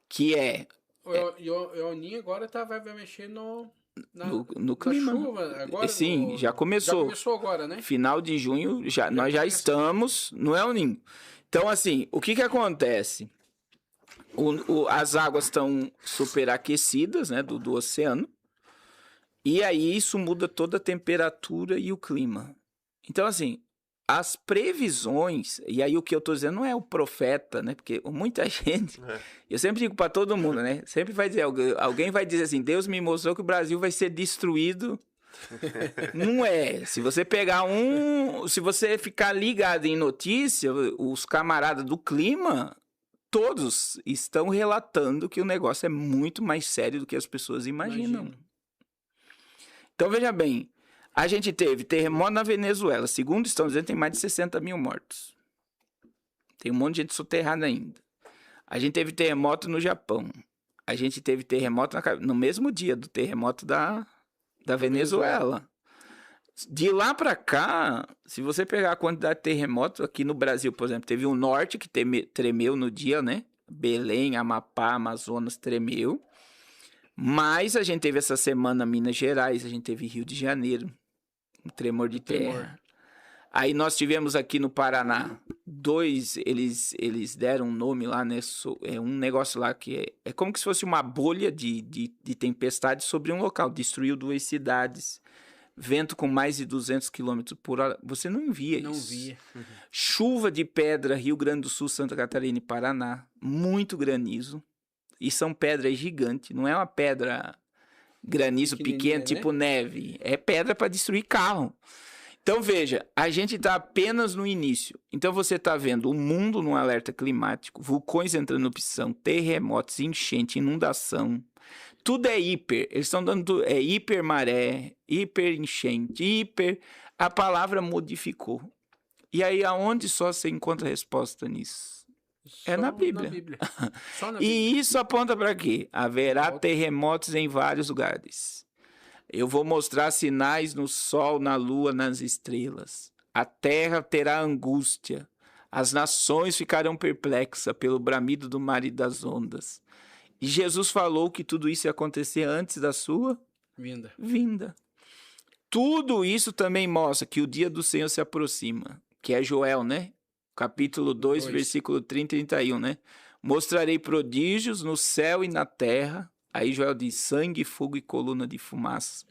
Que é... O El Niño agora vai mexer no clima. Chuva. Agora, sim, já começou. Já começou agora, né? Final de junho, nós já estamos no El Niño. Então, assim, o que acontece? As águas estão superaquecidas, né, do oceano. E aí isso muda toda a temperatura e o clima. Então, assim... As previsões, e aí o que eu tô dizendo não é o profeta, né? Porque muita gente, eu sempre digo para todo mundo, né? Sempre vai dizer, alguém vai dizer assim, Deus me mostrou que o Brasil vai ser destruído. Não é. Se você pegar se você ficar ligado em notícia, os camaradas do clima todos estão relatando que o negócio é muito mais sério do que as pessoas imaginam. Então, veja bem, a gente teve terremoto na Venezuela. Segundo estão dizendo, tem mais de 60 mil mortos. Tem um monte de gente soterrada ainda. A gente teve terremoto no Japão. A gente teve terremoto no mesmo dia do terremoto da Venezuela. De lá para cá, se você pegar a quantidade de terremotos aqui no Brasil, por exemplo, teve o norte que tremeu no dia, né? Belém, Amapá, Amazonas tremeu. Mas a gente teve essa semana Minas Gerais, a gente teve Rio de Janeiro, um tremor de terra. Aí nós tivemos aqui no Paraná eles deram um nome lá, né? É um negócio lá que é como se fosse uma bolha de tempestade sobre um local. Destruiu 2 cidades. Vento com mais de 200 km por hora. Você não via isso. Não via. Chuva de pedra, Rio Grande do Sul, Santa Catarina e Paraná. Muito granizo. E são pedras gigantes. Não é uma pedra granizo pequeno, tipo neve. É pedra para destruir carro. Então, veja, a gente está apenas no início. Então, você está vendo o mundo num alerta climático, vulcões entrando em erupção, terremotos, enchente, inundação. Tudo é hiper. Eles estão dando hiper maré, hiper enchente, hiper. A palavra modificou. E aí, aonde só você encontra resposta nisso? É na Bíblia. Só na Bíblia. E isso aponta para quê? Haverá terremotos em vários lugares. Eu vou mostrar sinais no sol, na lua, nas estrelas. A terra terá angústia. As nações ficarão perplexas pelo bramido do mar e das ondas. E Jesus falou que tudo isso ia acontecer antes da sua vinda. Tudo isso também mostra que o dia do Senhor se aproxima. Que é Joel, né? Capítulo 2, versículo 30 e 31, né? Mostrarei prodígios no céu e na terra. Aí Joel diz, sangue, fogo e coluna de fumaça.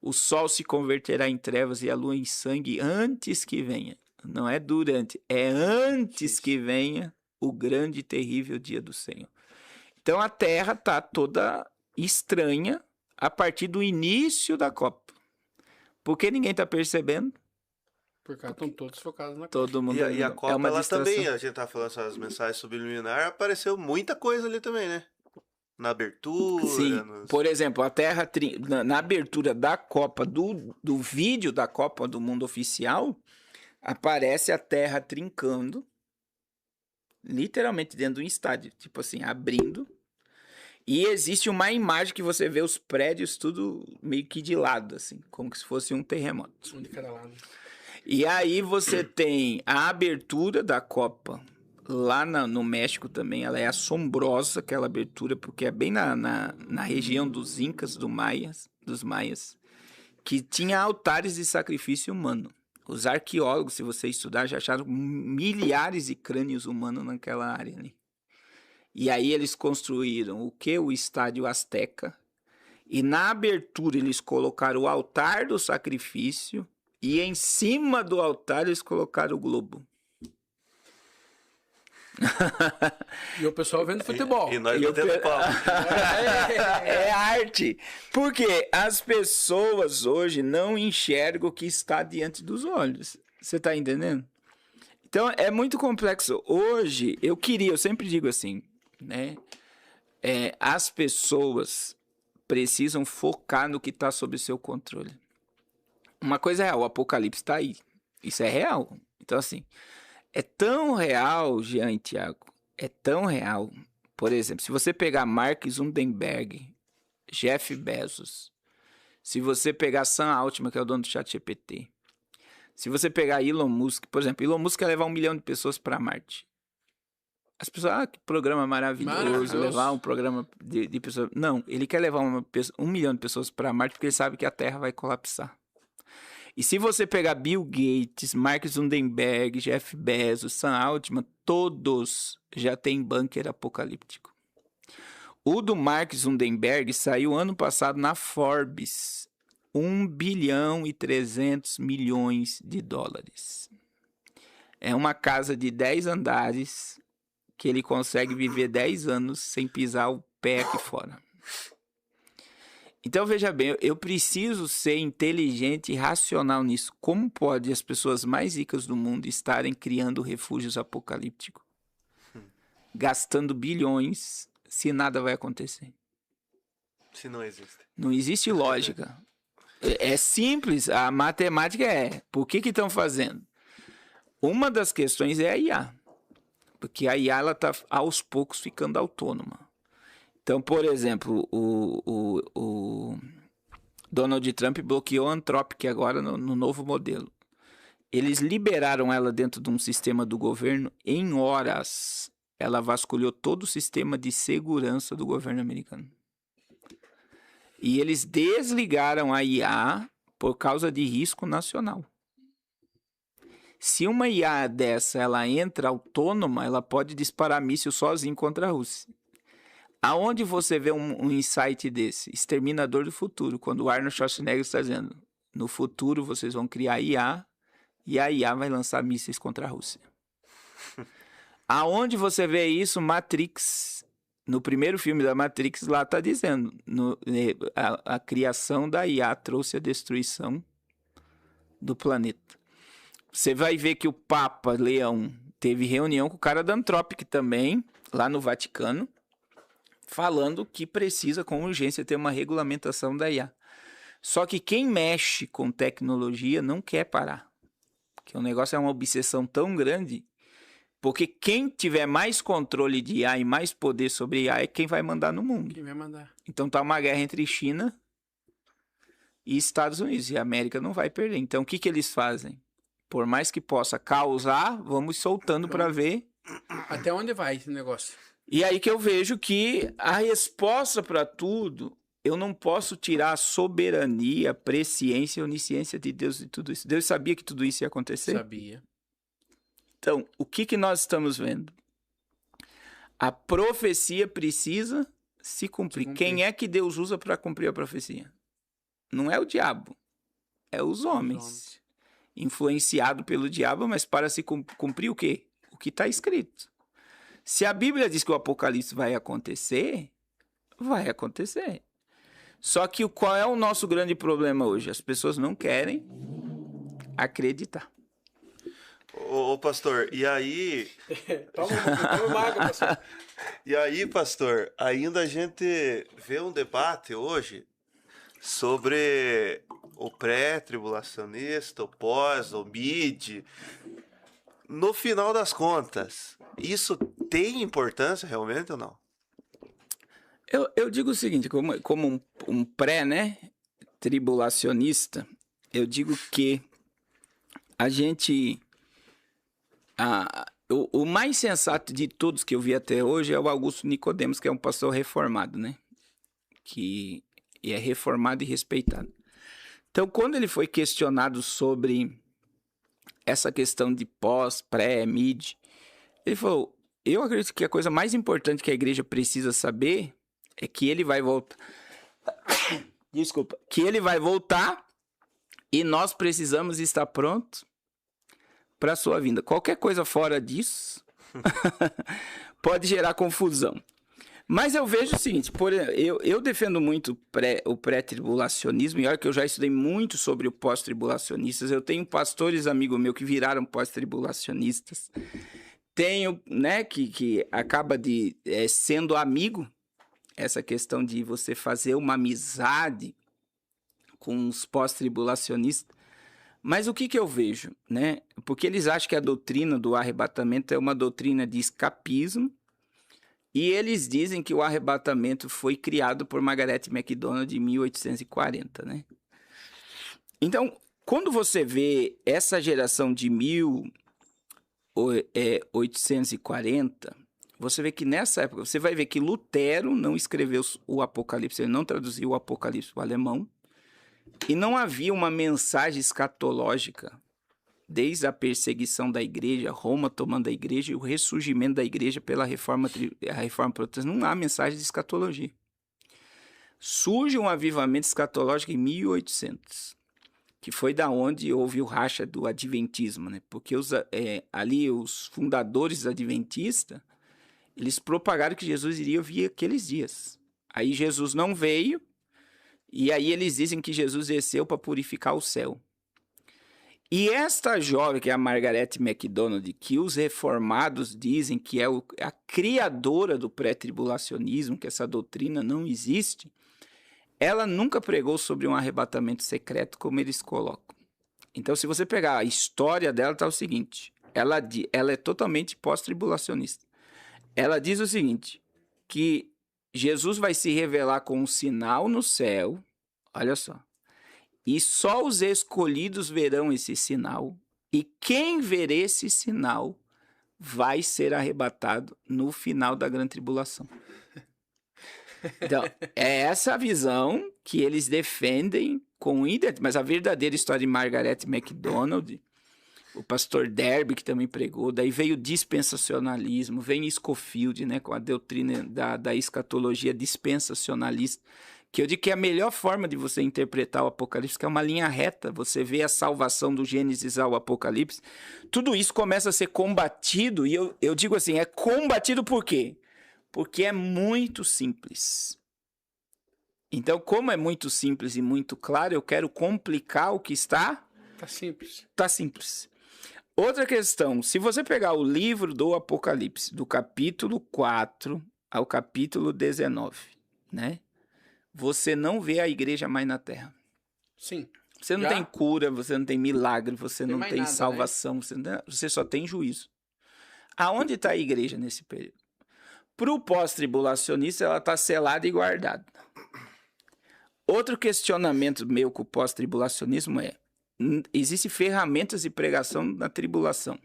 O sol se converterá em trevas e a lua em sangue antes que venha. Não é durante, é antes que venha o grande e terrível dia do Senhor. Então a terra está toda estranha a partir do início da Copa. Por que ninguém está percebendo? Porque estão todos focados na Copa. Todo mundo e a Copa, ela também, a gente tá falando essas mensagens subliminares, apareceu muita coisa ali também, né? Na abertura. Sim, por exemplo, a Terra, na abertura da Copa, do vídeo da Copa do Mundo Oficial, aparece a Terra trincando, literalmente dentro de um estádio, tipo assim, abrindo. E existe uma imagem que você vê os prédios tudo meio que de lado, assim, como se fosse um terremoto. Um de cada lado. E aí você tem a abertura da Copa. Lá no México também, ela é assombrosa, aquela abertura, porque é bem na região dos Incas, dos Maias, que tinha altares de sacrifício humano. Os arqueólogos, se você estudar, já acharam milhares de crânios humanos naquela área ali. E aí eles construíram o que? O estádio Azteca. E na abertura eles colocaram o altar do sacrifício e em cima do altar eles colocaram o globo. E o pessoal vendo futebol. E nós batendo pau. É arte. Porque as pessoas hoje não enxergam o que está diante dos olhos. Você está entendendo? Então é muito complexo. Hoje, eu sempre digo assim, né? As pessoas precisam focar no que está sob seu controle. Uma coisa é real, o apocalipse está aí. Isso é real. Então assim, é tão real, Jean e Thiago, é tão real. Por exemplo, se você pegar Mark Zuckerberg, Jeff Bezos, se você pegar Sam Altman, que é o dono do ChatGPT, se você pegar Elon Musk, por exemplo, Elon Musk quer levar 1 milhão de pessoas para Marte. As pessoas, que programa maravilhoso, levar um programa de pessoas. Não, ele quer levar 1 milhão de pessoas para Marte porque ele sabe que a Terra vai colapsar. E se você pegar Bill Gates, Mark Zuckerberg, Jeff Bezos, Sam Altman, todos já têm bunker apocalíptico. O do Mark Zuckerberg saiu ano passado na Forbes. 1 bilhão e 300 milhões de dólares. É uma casa de 10 andares que ele consegue viver 10 anos sem pisar o pé aqui fora. Então, veja bem, eu preciso ser inteligente e racional nisso. Como pode as pessoas mais ricas do mundo estarem criando refúgios apocalípticos? gastando bilhões se nada vai acontecer? Se não existe. Não existe lógica. É simples, a matemática por que estão fazendo? Uma das questões é a IA, porque a IA está aos poucos ficando autônoma. Então, por exemplo, o Donald Trump bloqueou a Anthropic agora no novo modelo. Eles liberaram ela dentro de um sistema do governo em horas. Ela vasculhou todo o sistema de segurança do governo americano. E eles desligaram a IA por causa de risco nacional. Se uma IA dessa ela entra autônoma, ela pode disparar míssil sozinho contra a Rússia. Aonde você vê um insight desse? Exterminador do Futuro, quando o Arnold Schwarzenegger está dizendo, no futuro vocês vão criar IA e a IA vai lançar mísseis contra a Rússia. Aonde você vê isso? Matrix. No primeiro filme da Matrix, lá está dizendo, a criação da IA trouxe a destruição do planeta. Você vai ver que o Papa Leão teve reunião com o cara da Anthropic também, lá no Vaticano, falando que precisa com urgência ter uma regulamentação da IA. Só que quem mexe com tecnologia não quer parar. Porque o negócio é uma obsessão tão grande, porque quem tiver mais controle de IA e mais poder sobre IA é quem vai mandar no mundo. Quem vai mandar? Então tá uma guerra entre China e Estados Unidos, e a América não vai perder. Então o que eles fazem? Por mais que possa causar, vamos soltando para ver até onde vai esse negócio. E aí que eu vejo que a resposta para tudo, eu não posso tirar a soberania, a presciência e a onisciência de Deus de tudo isso. Deus sabia que tudo isso ia acontecer? Sabia. Então, o que nós estamos vendo? A profecia precisa se cumprir. Quem é que Deus usa para cumprir a profecia? Não é o diabo, é os homens. Influenciado pelo diabo, mas para se cumprir o quê? O que está escrito. Se a Bíblia diz que o Apocalipse vai acontecer, vai acontecer. Só que qual é o nosso grande problema hoje? As pessoas não querem acreditar. Ô pastor, e aí... Toma uma água, pastor. E aí, pastor, ainda a gente vê um debate hoje sobre o pré-tribulacionista, o pós, o mid. No final das contas, isso tem importância realmente ou não? Eu digo o seguinte, como um pré, né, tribulacionista, eu digo que a gente... o mais sensato de todos que eu vi até hoje é o Augusto Nicodemos, que é um pastor reformado, né? Que é reformado e respeitado. Então, quando ele foi questionado sobre essa questão de pós, pré, mid, ele falou, eu acredito que a coisa mais importante que a igreja precisa saber é que ele vai voltar. Desculpa. Que ele vai voltar e nós precisamos estar prontos para a sua vinda. Qualquer coisa fora disso pode gerar confusão. Mas eu vejo o seguinte, eu defendo muito o pré-tribulacionismo, e olha que eu já estudei muito sobre o pós-tribulacionistas, eu tenho pastores amigos meus que viraram pós-tribulacionistas, tenho, né, que acaba de sendo amigo, essa questão de você fazer uma amizade com os pós-tribulacionistas. Mas o que eu vejo, né? Porque eles acham que a doutrina do arrebatamento é uma doutrina de escapismo, e eles dizem que o arrebatamento foi criado por Margaret MacDonald em 1840, né? Então, quando você vê essa geração de 1840, você vê que nessa época, você vai ver que Lutero não escreveu o Apocalipse, ele não traduziu o Apocalipse para o alemão, e não havia uma mensagem escatológica desde a perseguição da igreja, Roma tomando a igreja e o ressurgimento da igreja pela reforma protestante. Não há mensagem de escatologia. Surge um avivamento escatológico em 1800, que foi da onde houve o racha do adventismo, né? Porque ali os fundadores adventistas, eles propagaram que Jesus iria vir aqueles dias. Aí Jesus não veio, e aí eles dizem que Jesus desceu para purificar o céu. E esta jovem, que é a Margaret MacDonald, que os reformados dizem que é a criadora do pré-tribulacionismo, que essa doutrina não existe, ela nunca pregou sobre um arrebatamento secreto, como eles colocam. Então, se você pegar a história dela, está o seguinte, ela é totalmente pós-tribulacionista. Ela diz o seguinte, que Jesus vai se revelar com um sinal no céu, olha só, e só os escolhidos verão esse sinal, e quem ver esse sinal vai ser arrebatado no final da grande tribulação. Então, é essa a visão que eles defendem com identidade. Mas a verdadeira história de Margaret MacDonald, o pastor Derby, que também pregou, daí veio o dispensacionalismo, vem Scofield, né, com a doutrina da escatologia dispensacionalista, que eu digo que é a melhor forma de você interpretar o Apocalipse, que é uma linha reta, você vê a salvação do Gênesis ao Apocalipse, tudo isso começa a ser combatido, e eu digo assim, é combatido por quê? Porque é muito simples. Então, como é muito simples e muito claro, eu quero complicar o que está... Tá simples. Tá simples. Outra questão, se você pegar o livro do Apocalipse, do capítulo 4 ao capítulo 19, né? Você não vê a igreja mais na terra. Sim. Você não tem cura, você não tem milagre, você não tem nada, salvação, né? você só tem juízo. Aonde está a igreja nesse período? Para o pós-tribulacionista, ela está selada e guardada. Outro questionamento meu com o pós-tribulacionismo é: existem ferramentas de pregação na tribulação,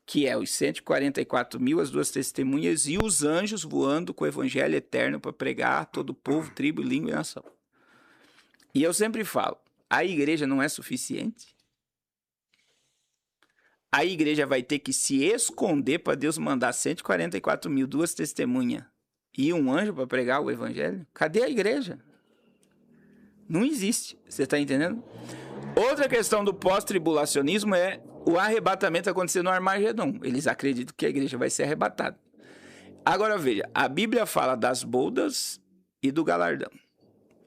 que é os 144 mil, as 2 testemunhas e os anjos voando com o evangelho eterno para pregar a todo povo, tribo, língua e nação. E eu sempre falo, a igreja não é suficiente. A igreja vai ter que se esconder para Deus mandar 144 mil, 2 testemunhas e um anjo para pregar o evangelho? Cadê a igreja? Não existe, você está entendendo? Outra questão do pós-tribulacionismo é o arrebatamento acontecer no Armagedon. Eles acreditam que a igreja vai ser arrebatada. Agora veja, a Bíblia fala das bodas e do galardão.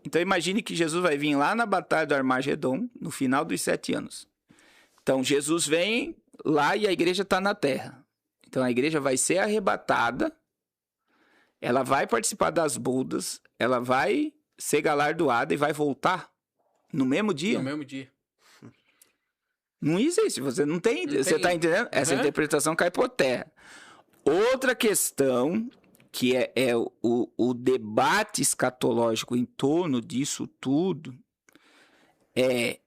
Então imagine que Jesus vai vir lá na batalha do Armagedon, no final dos 7 anos. Então Jesus vem lá e a igreja está na terra. Então a igreja vai ser arrebatada, ela vai participar das bodas, ela vai ser galardoada e vai voltar no mesmo dia. No mesmo dia. Não existe, você não tem. Você está entendendo? Essa interpretação cai por terra. Outra questão, que é o debate escatológico em torno disso tudo, é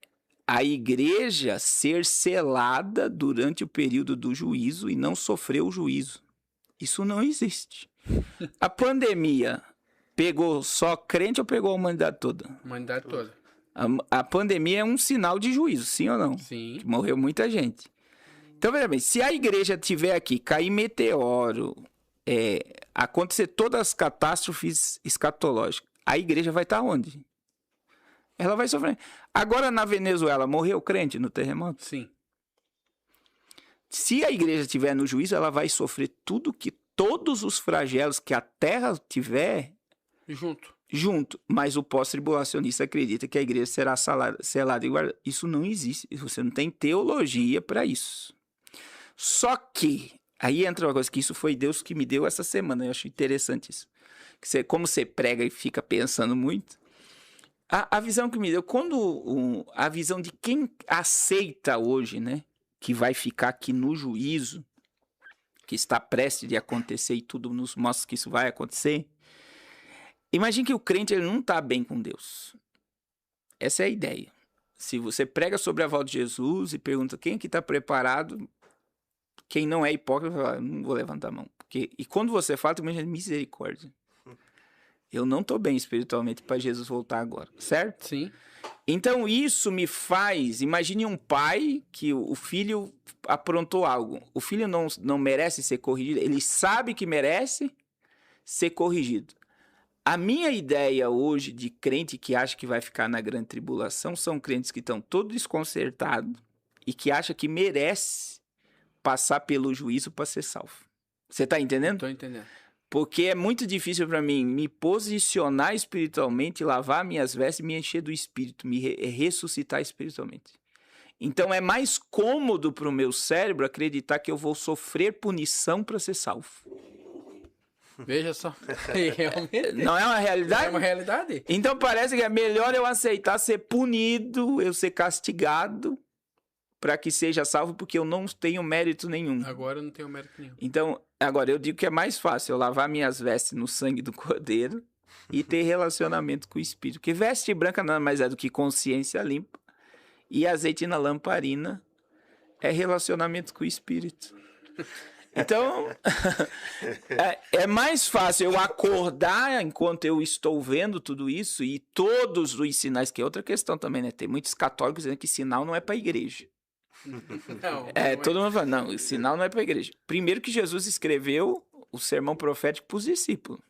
a igreja ser selada durante o período do juízo e não sofrer o juízo. Isso não existe. A pandemia pegou só crente ou pegou a humanidade toda? A humanidade toda. A pandemia é um sinal de juízo, sim ou não? Sim. Que morreu muita gente. Então, veja bem, se a igreja tiver aqui, cair meteoro, acontecer todas as catástrofes escatológicas, a igreja vai estar onde? Ela vai sofrer. Agora, na Venezuela, morreu crente no terremoto? Sim. Se a igreja estiver no juízo, ela vai sofrer todos os flagelos que a terra tiver... Junto. Mas o pós-tribulacionista acredita que a igreja será selada e guardada. Isso não existe. Você não tem teologia para isso. Só que, aí entra uma coisa que isso foi Deus que me deu essa semana. Eu acho interessante isso. Como você prega e fica pensando muito, a visão que me deu, a visão de quem aceita hoje, né, que vai ficar aqui no juízo, que está prestes de acontecer e tudo nos mostra que isso vai acontecer. Imagine que o crente ele não está bem com Deus. Essa é a ideia. Se você prega sobre a volta de Jesus e pergunta quem aqui está preparado, quem não é hipócrita, vai falar, não vou levantar a mão. E quando você fala, tu imagina misericórdia. Eu não estou bem espiritualmente para Jesus voltar agora, certo? Sim. Então isso me faz... Imagine um pai que o filho aprontou algo. O filho não merece ser corrigido. Ele sabe que merece ser corrigido. A minha ideia hoje de crente que acha que vai ficar na grande tribulação são crentes que estão todos desconcertados e que acham que merece passar pelo juízo para ser salvo. Você está entendendo? Estou entendendo. Porque é muito difícil para mim me posicionar espiritualmente, lavar minhas vestes, me encher do espírito, me ressuscitar espiritualmente. Então é mais cômodo para o meu cérebro acreditar que eu vou sofrer punição para ser salvo. Veja só. Realmente. Não é uma realidade? É uma realidade. Então parece que é melhor eu aceitar ser punido, eu ser castigado, para que seja salvo, porque eu não tenho mérito nenhum. Agora eu não tenho mérito nenhum. Então, agora eu digo que é mais fácil eu lavar minhas vestes no sangue do Cordeiro e ter relacionamento com o Espírito. Porque veste branca nada mais é do que consciência limpa e azeite na lamparina é relacionamento com o Espírito. Então, é mais fácil eu acordar enquanto eu estou vendo tudo isso e todos os sinais, que é outra questão também, né? Tem muitos católicos dizendo que sinal não é para a igreja. Todo mundo fala, não, o sinal não é para a igreja. Primeiro que Jesus escreveu o sermão profético para os discípulos.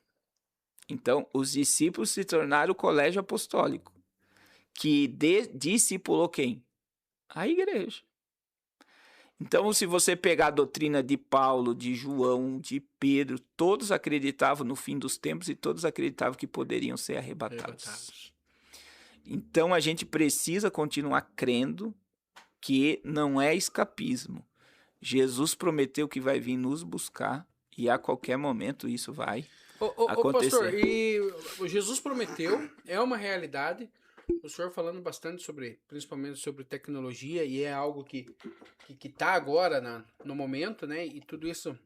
Então, os discípulos se tornaram o colégio apostólico, que discipulou quem? A igreja. Então, se você pegar a doutrina de Paulo, de João, de Pedro, todos acreditavam no fim dos tempos e todos acreditavam que poderiam ser arrebatados. Então, a gente precisa continuar crendo que não é escapismo. Jesus prometeu que vai vir nos buscar e a qualquer momento isso vai acontecer. Pastor, e o Jesus prometeu, é uma realidade. O senhor falando bastante principalmente sobre tecnologia, e é algo que tá agora no momento, né? E tudo isso,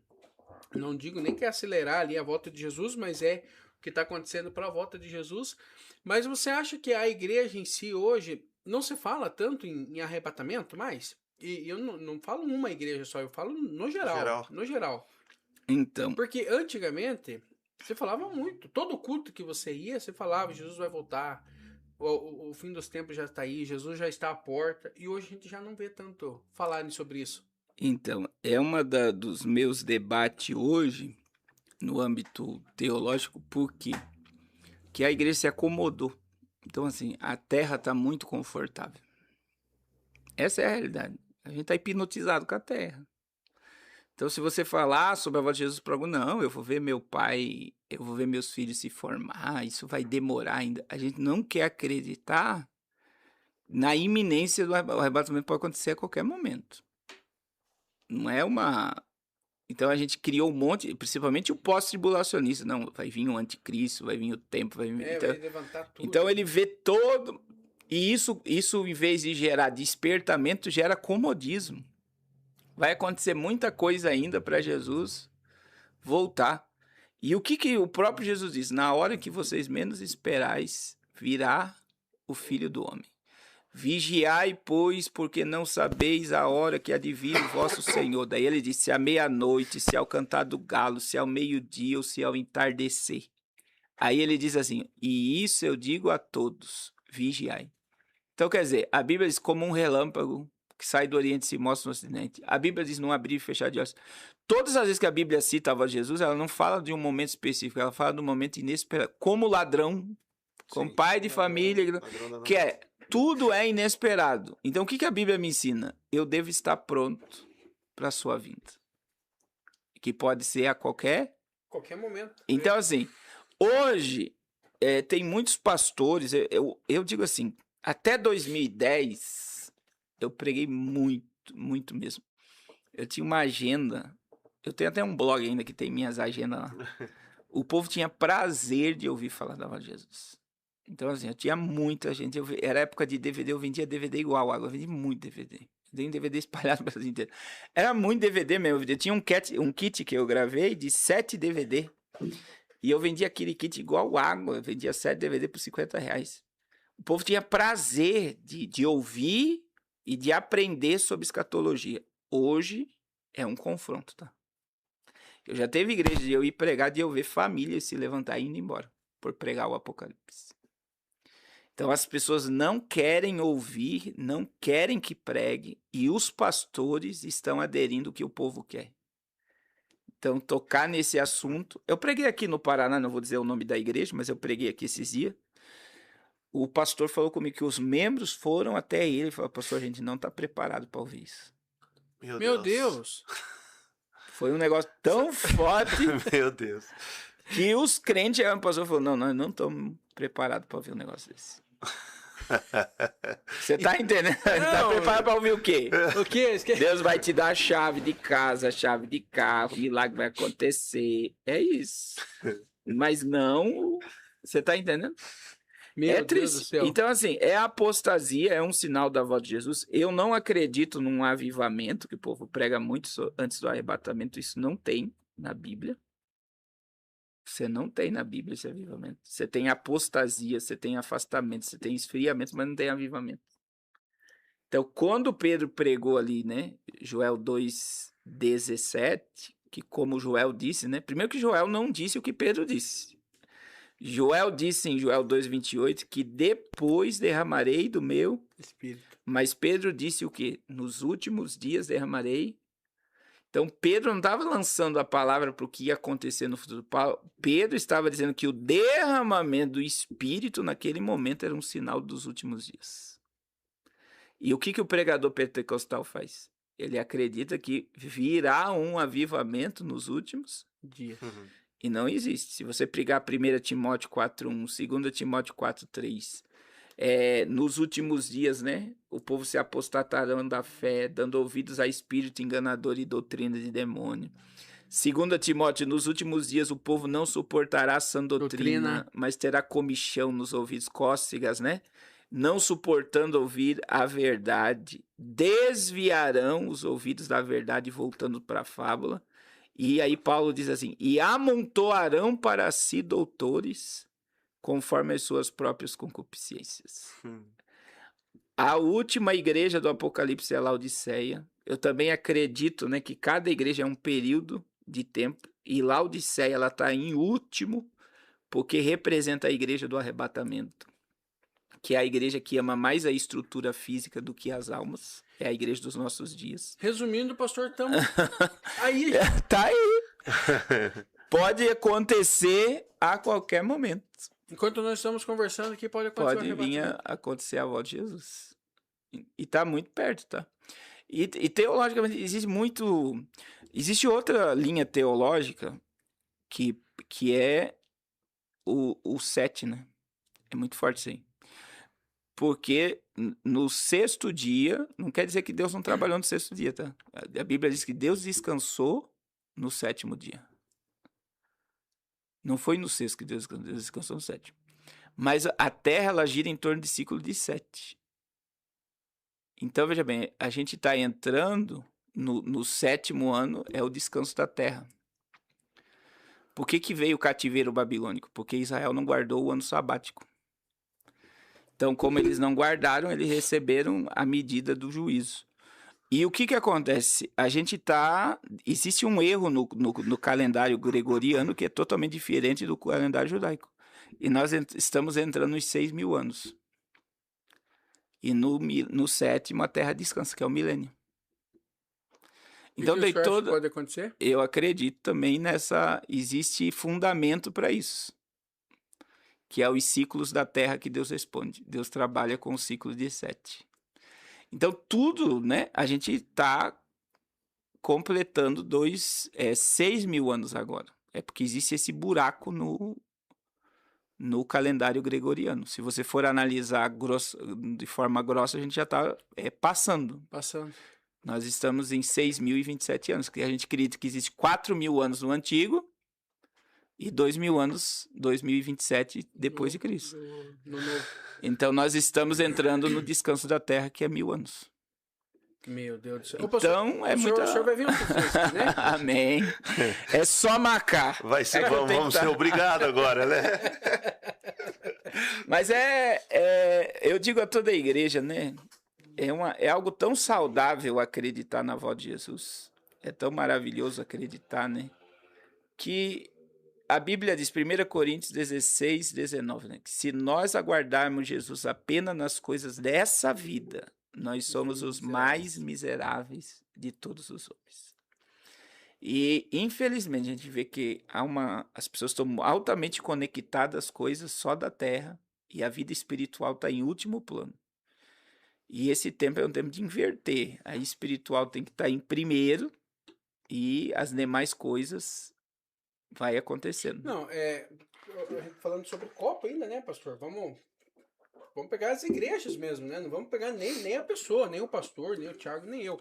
não digo nem que é acelerar ali a volta de Jesus, mas é o que está acontecendo para a volta de Jesus. Mas você acha que a igreja em si hoje não se fala tanto em arrebatamento mais? E eu não falo uma igreja só, eu falo no geral. No geral. Então. Porque antigamente, você falava muito. Todo culto que você ia, você falava, Jesus vai voltar. O fim dos tempos já está aí, Jesus já está à porta. E hoje a gente já não vê tanto falarem sobre isso. Então, é uma dos meus debates hoje, no âmbito teológico, porque que a igreja se acomodou. Então, assim, a terra está muito confortável. Essa é a realidade. A gente está hipnotizado com a terra. Então, se você falar sobre a volta de Jesus para algum, não, eu vou ver meu pai, eu vou ver meus filhos se formar, isso vai demorar ainda. A gente não quer acreditar na iminência do arrebatamento, pode acontecer a qualquer momento. Não é uma... Então, a gente criou um monte, principalmente o pós-tribulacionista. Não, vai vir o anticristo, vai vir o tempo, vai vir... Vai levantar tudo. Então, ele vê todo... E isso, em vez de gerar despertamento, gera comodismo. Vai acontecer muita coisa ainda para Jesus voltar. E o que o próprio Jesus diz? Na hora que vocês menos esperais, virá o Filho do Homem. Vigiai, pois, porque não sabeis a hora que há de vir o vosso Senhor. Daí ele diz, se à meia-noite, se ao cantar do galo, se ao meio-dia ou se ao entardecer. Aí ele diz assim, e isso eu digo a todos, vigiai. Então, quer dizer, a Bíblia diz como um relâmpago que sai do Oriente e se mostra no Ocidente. A Bíblia diz num abrir e fechar de olhos. Todas as vezes que a Bíblia cita a voz de Jesus, ela não fala de um momento específico, ela fala de um momento inesperado. Como ladrão, como pai de família, que é, tudo é inesperado. Então, o que a Bíblia me ensina? Eu devo estar pronto para a sua vinda. Que pode ser a qualquer momento. Então, assim, hoje, tem muitos pastores, eu digo assim, até 2010, eu preguei muito, muito mesmo. Eu tinha uma agenda, eu tenho até um blog ainda que tem minhas agendas lá. O povo tinha prazer de ouvir falar da voz de Jesus. Então, assim, eu tinha muita gente. Era época de DVD, eu vendia DVD igual água. Eu vendi muito DVD. Eu dei um DVD espalhado no Brasil inteiro. Era muito DVD mesmo. Eu tinha um kit que eu gravei de 7 DVD. E eu vendia aquele kit igual água. Eu vendia 7 DVD por R$50. O povo tinha prazer de ouvir e de aprender sobre escatologia. Hoje é um confronto, tá? Eu já teve igreja de eu ir pregar, de eu ver famílias se levantar e indo embora por pregar o Apocalipse. Então as pessoas não querem ouvir, não querem que pregue, e os pastores estão aderindo o que o povo quer. Então tocar nesse assunto... Eu preguei aqui no Paraná, não vou dizer o nome da igreja, mas eu preguei aqui esses dias. O pastor falou comigo que os membros foram até ele e falaram, pastor, a gente não está preparado para ouvir isso. Meu Deus! Foi um negócio tão forte... Meu Deus! Que os crentes chegaram para o pastor e falaram, não, nós não estamos preparados para ouvir um negócio desse. Você tá entendendo? Tá preparado para ouvir o quê? O quê? Deus vai te dar a chave de casa, a chave de carro, o milagre vai acontecer. É isso. Mas não... Você tá entendendo? Meu é Deus triste. do céu. Então, assim, é apostasia, é um sinal da volta de Jesus. Eu não acredito num avivamento, que o povo prega muito antes do arrebatamento. Isso não tem na Bíblia. Você não tem na Bíblia esse avivamento. Você tem apostasia, você tem afastamento, você tem esfriamento, mas não tem avivamento. Então, quando Pedro pregou ali, né, Joel 2,17, que como Joel disse, né, primeiro que Joel não disse o que Pedro disse. Joel disse em Joel 2,28 que depois derramarei do meu Espírito. Mas Pedro disse o quê? Nos últimos dias derramarei. Então, Pedro não estava lançando a palavra para o que ia acontecer no futuro. Pedro estava dizendo que o derramamento do Espírito naquele momento era um sinal dos últimos dias. E o que o pregador pentecostal faz? Ele acredita que virá um avivamento nos últimos dias. E não existe. Se você pegar 1 Timóteo 4,1, 2 Timóteo 4,3, nos últimos dias, né? O povo se apostatarão da fé, dando ouvidos a espírito enganador e doutrina de demônio. 2 Timóteo, nos últimos dias o povo não suportará a sã doutrina, mas terá comichão nos ouvidos, cócegas, né? Não suportando ouvir a verdade, desviarão os ouvidos da verdade, voltando para a fábula. E aí Paulo diz assim, e amontoarão para si doutores, conforme as suas próprias concupiscências. A última igreja do Apocalipse é a Laodiceia. Eu também acredito, né, que cada igreja é um período de tempo, e Laodiceia ela está em último, porque representa a igreja do arrebatamento, que é a igreja que ama mais a estrutura física do que as almas. É a igreja dos nossos dias. Resumindo, pastor, estamos aí. Tá aí. Pode acontecer a qualquer momento. Enquanto nós estamos conversando aqui, pode acontecer. Pode vir a acontecer a volta de Jesus. E tá muito perto, tá? E teologicamente existe outra linha teológica que é o 7, né? É muito forte isso aí. Porque no sexto dia, não quer dizer que Deus não trabalhou no sexto dia, tá? A Bíblia diz que Deus descansou no sétimo dia. Não foi no sexto que Deus descansou no sétimo. Mas a Terra, ela gira em torno de ciclo de 7. Então, veja bem, a gente está entrando no sétimo ano, é o descanso da Terra. Por que veio o cativeiro babilônico? Porque Israel não guardou o ano sabático. Então, como eles não guardaram, eles receberam a medida do juízo. E o que acontece? Existe um erro no calendário gregoriano que é totalmente diferente do calendário judaico. E nós estamos entrando nos 6.000 anos. E no sétimo a terra descansa, que é o milênio. Então, pode acontecer? Eu acredito também existe fundamento para isso. Que é os ciclos da terra que Deus responde. Deus trabalha com o ciclo de 7. Então, tudo, né? A gente está completando 6.000 anos agora. É porque existe esse buraco no calendário gregoriano. Se você for analisar de forma grossa, a gente já está passando. Nós estamos em 6.027 anos, que a gente acredita que existe 4.000 anos no antigo, e 2.000 anos, 2027 depois de Cristo. Então, nós estamos entrando no descanso da Terra, que é 1.000 anos. Meu Deus do céu. Então, O senhor vai vir né? Amém. É só marcar. Vamos ser obrigados agora, né? Mas eu digo a toda a igreja, né? É algo tão saudável acreditar na volta de Jesus. É tão maravilhoso acreditar, né? Que a Bíblia diz, 1 Coríntios 16, 19, né? Que se nós aguardarmos Jesus apenas nas coisas dessa vida, nós somos os mais miseráveis de todos os homens. E, infelizmente, a gente vê que as pessoas estão altamente conectadas às coisas só da terra e a vida espiritual está em último plano. E esse tempo é um tempo de inverter. A espiritual tem que estar em primeiro e as demais coisas vai acontecendo. Não, falando sobre Copa ainda, né, pastor? Vamos vamos pegar as igrejas mesmo, né? Não vamos pegar nem a pessoa, nem o pastor, nem o Thiago, nem eu.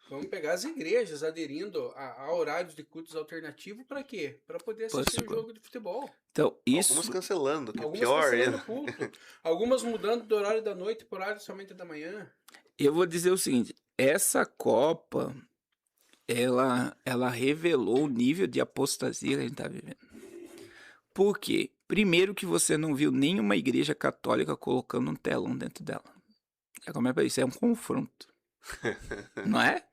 Vamos pegar as igrejas aderindo a horários de cultos alternativos para quê? Para poder assistir um jogo de futebol. Então, isso... Algumas cancelando, que é Algumas pior cancelando ainda. o culto. Algumas mudando do horário da noite para o horário somente da manhã. Eu vou dizer o seguinte, essa Copa, ela revelou o nível de apostasia que a gente está vivendo. Por quê? Primeiro que você não viu nenhuma igreja católica colocando um telão dentro dela. Como é para isso? É um confronto. Não é?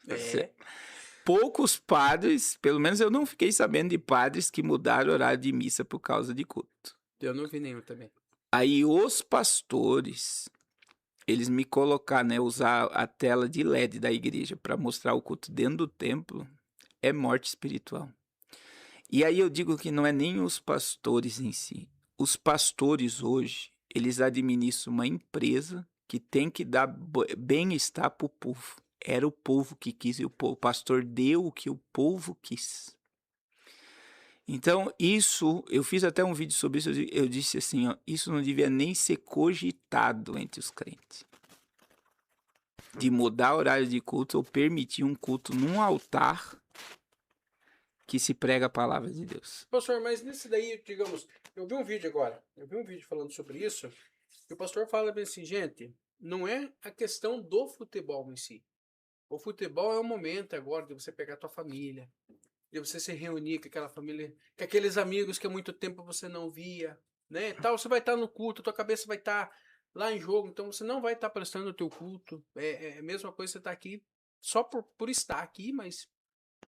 Poucos padres, pelo menos eu não fiquei sabendo de padres que mudaram o horário de missa por causa de culto. Eu não vi nenhum também. Aí os pastores, eles me colocaram, né, usar a tela de LED da igreja para mostrar o culto dentro do templo, é morte espiritual. E aí eu digo que não é nem os pastores em si. Os pastores hoje, eles administram uma empresa que tem que dar bem-estar para o povo. Era o povo que quis e o pastor deu o que o povo quis. Então, isso, eu fiz até um vídeo sobre isso, eu disse assim, ó, isso não devia nem ser cogitado entre os crentes. De mudar o horário de culto ou permitir um culto num altar que se prega a palavra de Deus. Pastor, mas nesse daí, digamos, eu vi um vídeo falando sobre isso, e o pastor fala bem assim, gente, não é a questão do futebol em si. O futebol é o momento agora de você pegar a tua família, de você se reunir com aquela família, com aqueles amigos que há muito tempo você não via, né? Tal, você vai estar no culto, tua cabeça vai estar lá em jogo, então você não vai estar prestando o teu culto. É a mesma coisa, você estar aqui só por estar aqui, mas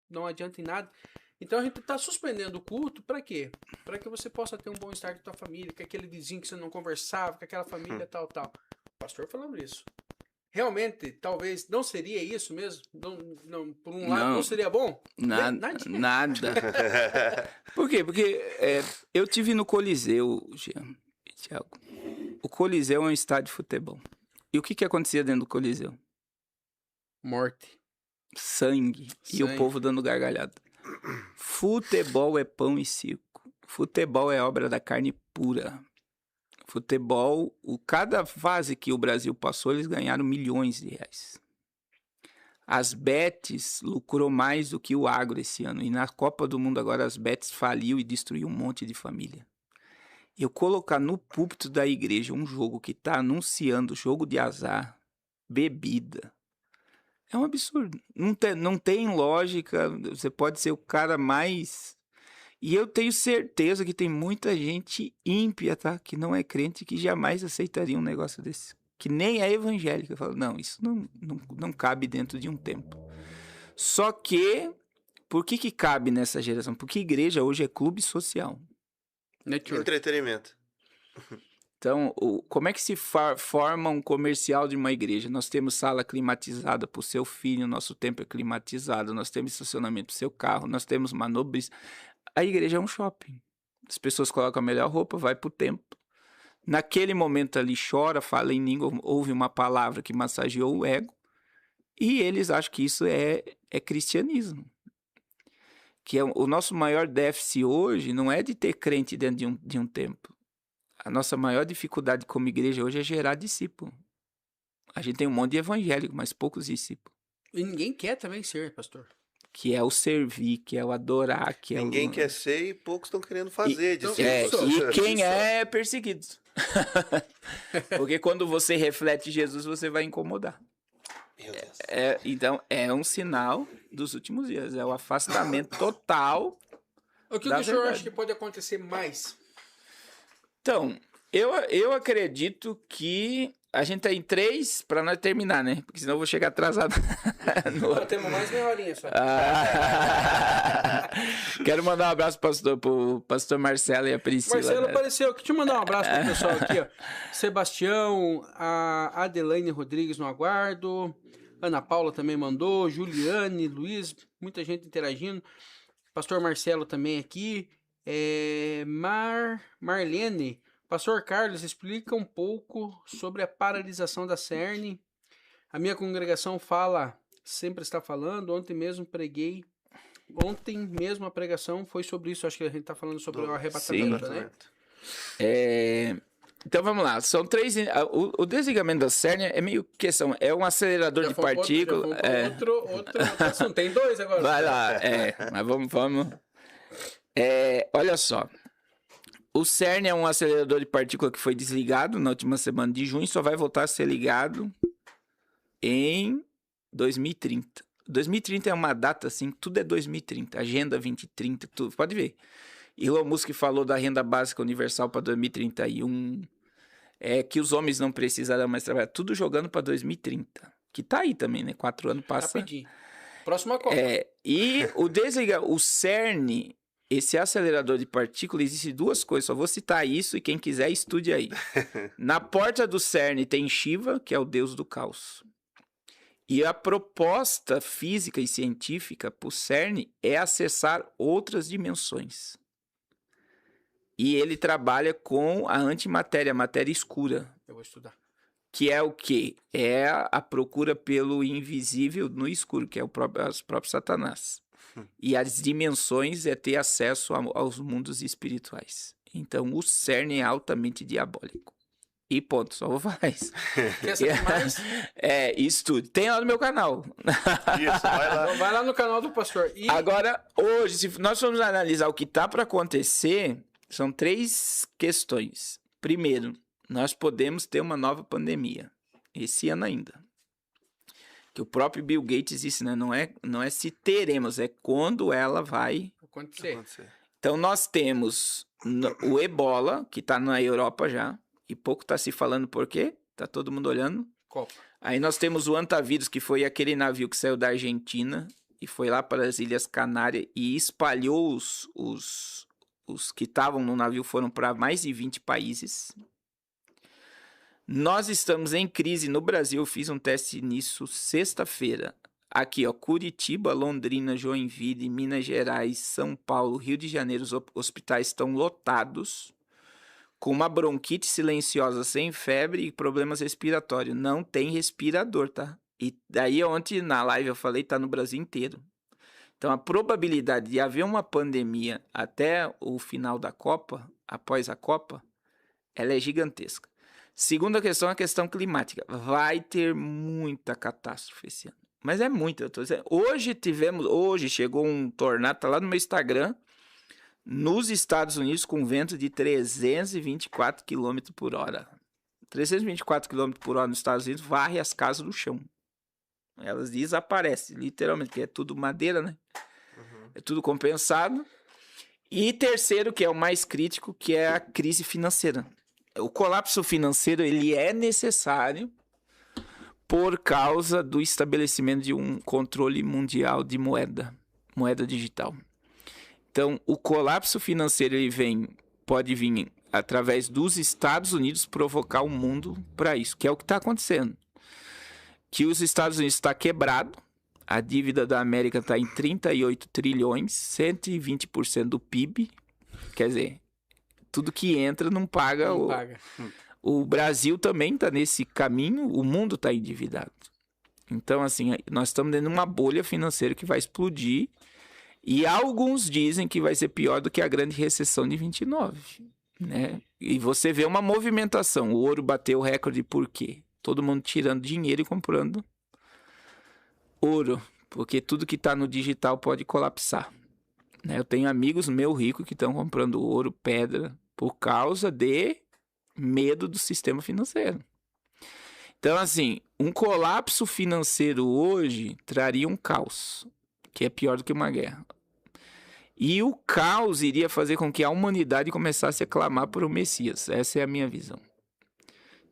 não adianta em nada. Então a gente está suspendendo o culto para quê? Para que você possa ter um bom estar com a tua família, com aquele vizinho que você não conversava, com aquela família tal. O pastor falando isso. Realmente, talvez, não seria isso mesmo? Não, por um lado, não seria bom? Nada. Por quê? Porque eu tive no Coliseu, Jean e Thiago. O Coliseu é um estádio de futebol. E o que acontecia dentro do Coliseu? Morte. Sangue. E o povo dando gargalhada. Futebol é pão e circo. Futebol é obra da carne pura. Futebol, cada fase que o Brasil passou, eles ganharam milhões de reais. As bets lucrou mais do que o agro esse ano. E na Copa do Mundo agora as bets faliu e destruiu um monte de família. Eu colocar no púlpito da igreja um jogo que está anunciando jogo de azar, bebida, é um absurdo. Não tem lógica. Você pode ser o cara mais... E eu tenho certeza que tem muita gente ímpia, tá? Que não é crente, que jamais aceitaria um negócio desse. Que nem é evangélica. Fala, não, isso não cabe dentro de um templo. Só que, por que cabe nessa geração? Porque igreja hoje é clube social. Entretenimento. Então, como é que se forma um comercial de uma igreja? Nós temos sala climatizada para o seu filho, nosso templo é climatizado, nós temos estacionamento para o seu carro, nós temos manobras. A igreja é um shopping. As pessoas colocam a melhor roupa, vai para o templo. Naquele momento ali chora, fala em língua, ouve uma palavra que massageou o ego. E eles acham que isso é cristianismo. Que o nosso maior déficit hoje não é de ter crente dentro de um templo. A nossa maior dificuldade como igreja hoje é gerar discípulo. A gente tem um monte de evangélico, mas poucos discípulos. E ninguém quer também ser, pastor. Que é o servir, que é o adorar, que ninguém quer ser e poucos estão querendo fazer. E quem é perseguido. Porque quando você reflete Jesus, você vai incomodar. Meu Deus. Então, é um sinal dos últimos dias. É o afastamento total. O que o senhor acha que pode acontecer mais? Então, eu acredito que a gente tá em 3 para nós terminar, né? Porque senão eu vou chegar atrasado. Temos mais meia horinha só. Quero mandar um abraço pro pastor Marcelo e a Priscila. Marcelo apareceu. Deixa eu mandar um abraço pro pessoal aqui, ó. Sebastião, a Adelaine Rodrigues no aguardo. Ana Paula também mandou. Juliane, Luiz, muita gente interagindo. Pastor Marcelo também aqui. Marlene. Pastor Carlos, explica um pouco sobre a paralisação da CERN. A minha congregação sempre está falando. Ontem mesmo a pregação foi sobre isso. Acho que a gente está falando sobre o arrebatamento, né? Então vamos lá, são 3. O desligamento da CERN é meio questão, é um acelerador de partículas. Outro assunto. Tem 2 agora. Vai lá, mas vamos. Olha só. O CERN é um acelerador de partícula que foi desligado na última semana de junho, só vai voltar a ser ligado em 2030. 2030 é uma data assim, tudo é 2030, Agenda 2030, tudo, pode ver. Elon Musk falou da renda básica universal para 2031, que os homens não precisarão mais trabalhar, tudo jogando para 2030, que tá aí também, né? 4 anos passa. Rapidinho. Próxima Copa. E o CERN, esse acelerador de partículas, existe 2 coisas, só vou citar isso e quem quiser estude aí. Na porta do CERN tem Shiva, que é o deus do caos. E a proposta física e científica para o CERN é acessar outras dimensões. E ele trabalha com a antimatéria, a matéria escura. Eu vou estudar. Que é o quê? É a procura pelo invisível no escuro, que é os próprios Satanás. E as dimensões é ter acesso aos mundos espirituais. Então, o CERN é altamente diabólico. E ponto, só vou falar isso. Quer saber mais? Estude. Tem lá no meu canal. Isso, vai lá. Vai lá no canal do pastor. Agora, hoje, se nós formos analisar o que está para acontecer, são 3 questões. Primeiro, nós podemos ter uma nova pandemia. Esse ano ainda. Que o próprio Bill Gates disse, né? Não é se teremos, é quando ela vai acontecer. Então, nós temos o Ebola, que está na Europa já. E pouco está se falando por quê? Tá todo mundo olhando. Copa. Aí nós temos o Antavírus, que foi aquele navio que saiu da Argentina e foi lá para as Ilhas Canárias e espalhou os que estavam no navio, foram para mais de 20 países. Nós estamos em crise no Brasil, eu fiz um teste nisso sexta-feira. Aqui, ó, Curitiba, Londrina, Joinville, Minas Gerais, São Paulo, Rio de Janeiro, os hospitais estão lotados. Com uma bronquite silenciosa, sem febre e problemas respiratórios. Não tem respirador, tá? E daí ontem na live eu falei, tá no Brasil inteiro. Então a probabilidade de haver uma pandemia até o final da Copa, após a Copa, ela é gigantesca. Segunda questão, a questão climática. Vai ter muita catástrofe esse ano. Mas é muita, eu tô dizendo. Hoje chegou um tornado, tá lá no meu Instagram, nos Estados Unidos, com vento de 324 km por hora. 324 km por hora nos Estados Unidos varre as casas do chão. Elas desaparecem, literalmente, porque é tudo madeira, né? É tudo compensado. E terceiro, que é o mais crítico, que é a crise financeira. O colapso financeiro, ele é necessário por causa do estabelecimento de um controle mundial de moeda digital. Então, o colapso financeiro ele pode vir através dos Estados Unidos provocar o mundo para isso, que é o que está acontecendo. Que os Estados Unidos está quebrado, a dívida da América está em 38 trilhões, 120% do PIB, quer dizer, tudo que entra não paga. O Brasil também está nesse caminho, o mundo está endividado. Então, assim, nós estamos dentro de uma bolha financeira que vai explodir. E alguns dizem que vai ser pior do que a grande recessão de 29, né? E você vê uma movimentação. O ouro bateu o recorde por quê? Todo mundo tirando dinheiro e comprando ouro. Porque tudo que está no digital pode colapsar, né? Eu tenho amigos meus ricos que estão comprando ouro, pedra, por causa de medo do sistema financeiro. Então, assim, um colapso financeiro hoje traria um caos, que é pior do que uma guerra. E o caos iria fazer com que a humanidade começasse a clamar por um Messias. Essa é a minha visão.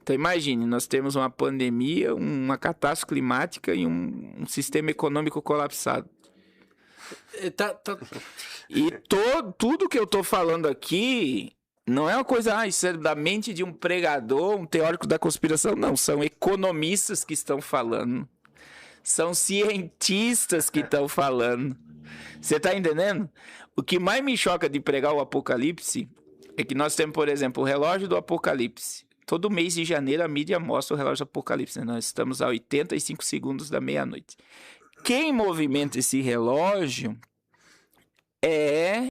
Então imagine, nós temos uma pandemia, uma catástrofe climática e um sistema econômico colapsado. E tudo que eu estou falando aqui não é uma coisa, isso é da mente de um pregador, um teórico da conspiração. Não, são economistas que estão falando. São cientistas que estão falando. Você está entendendo? O que mais me choca de pregar o Apocalipse é que nós temos, por exemplo, o relógio do Apocalipse. Todo mês de janeiro a mídia mostra o relógio do Apocalipse, né? Nós estamos a 85 segundos da meia-noite. Quem movimenta esse relógio é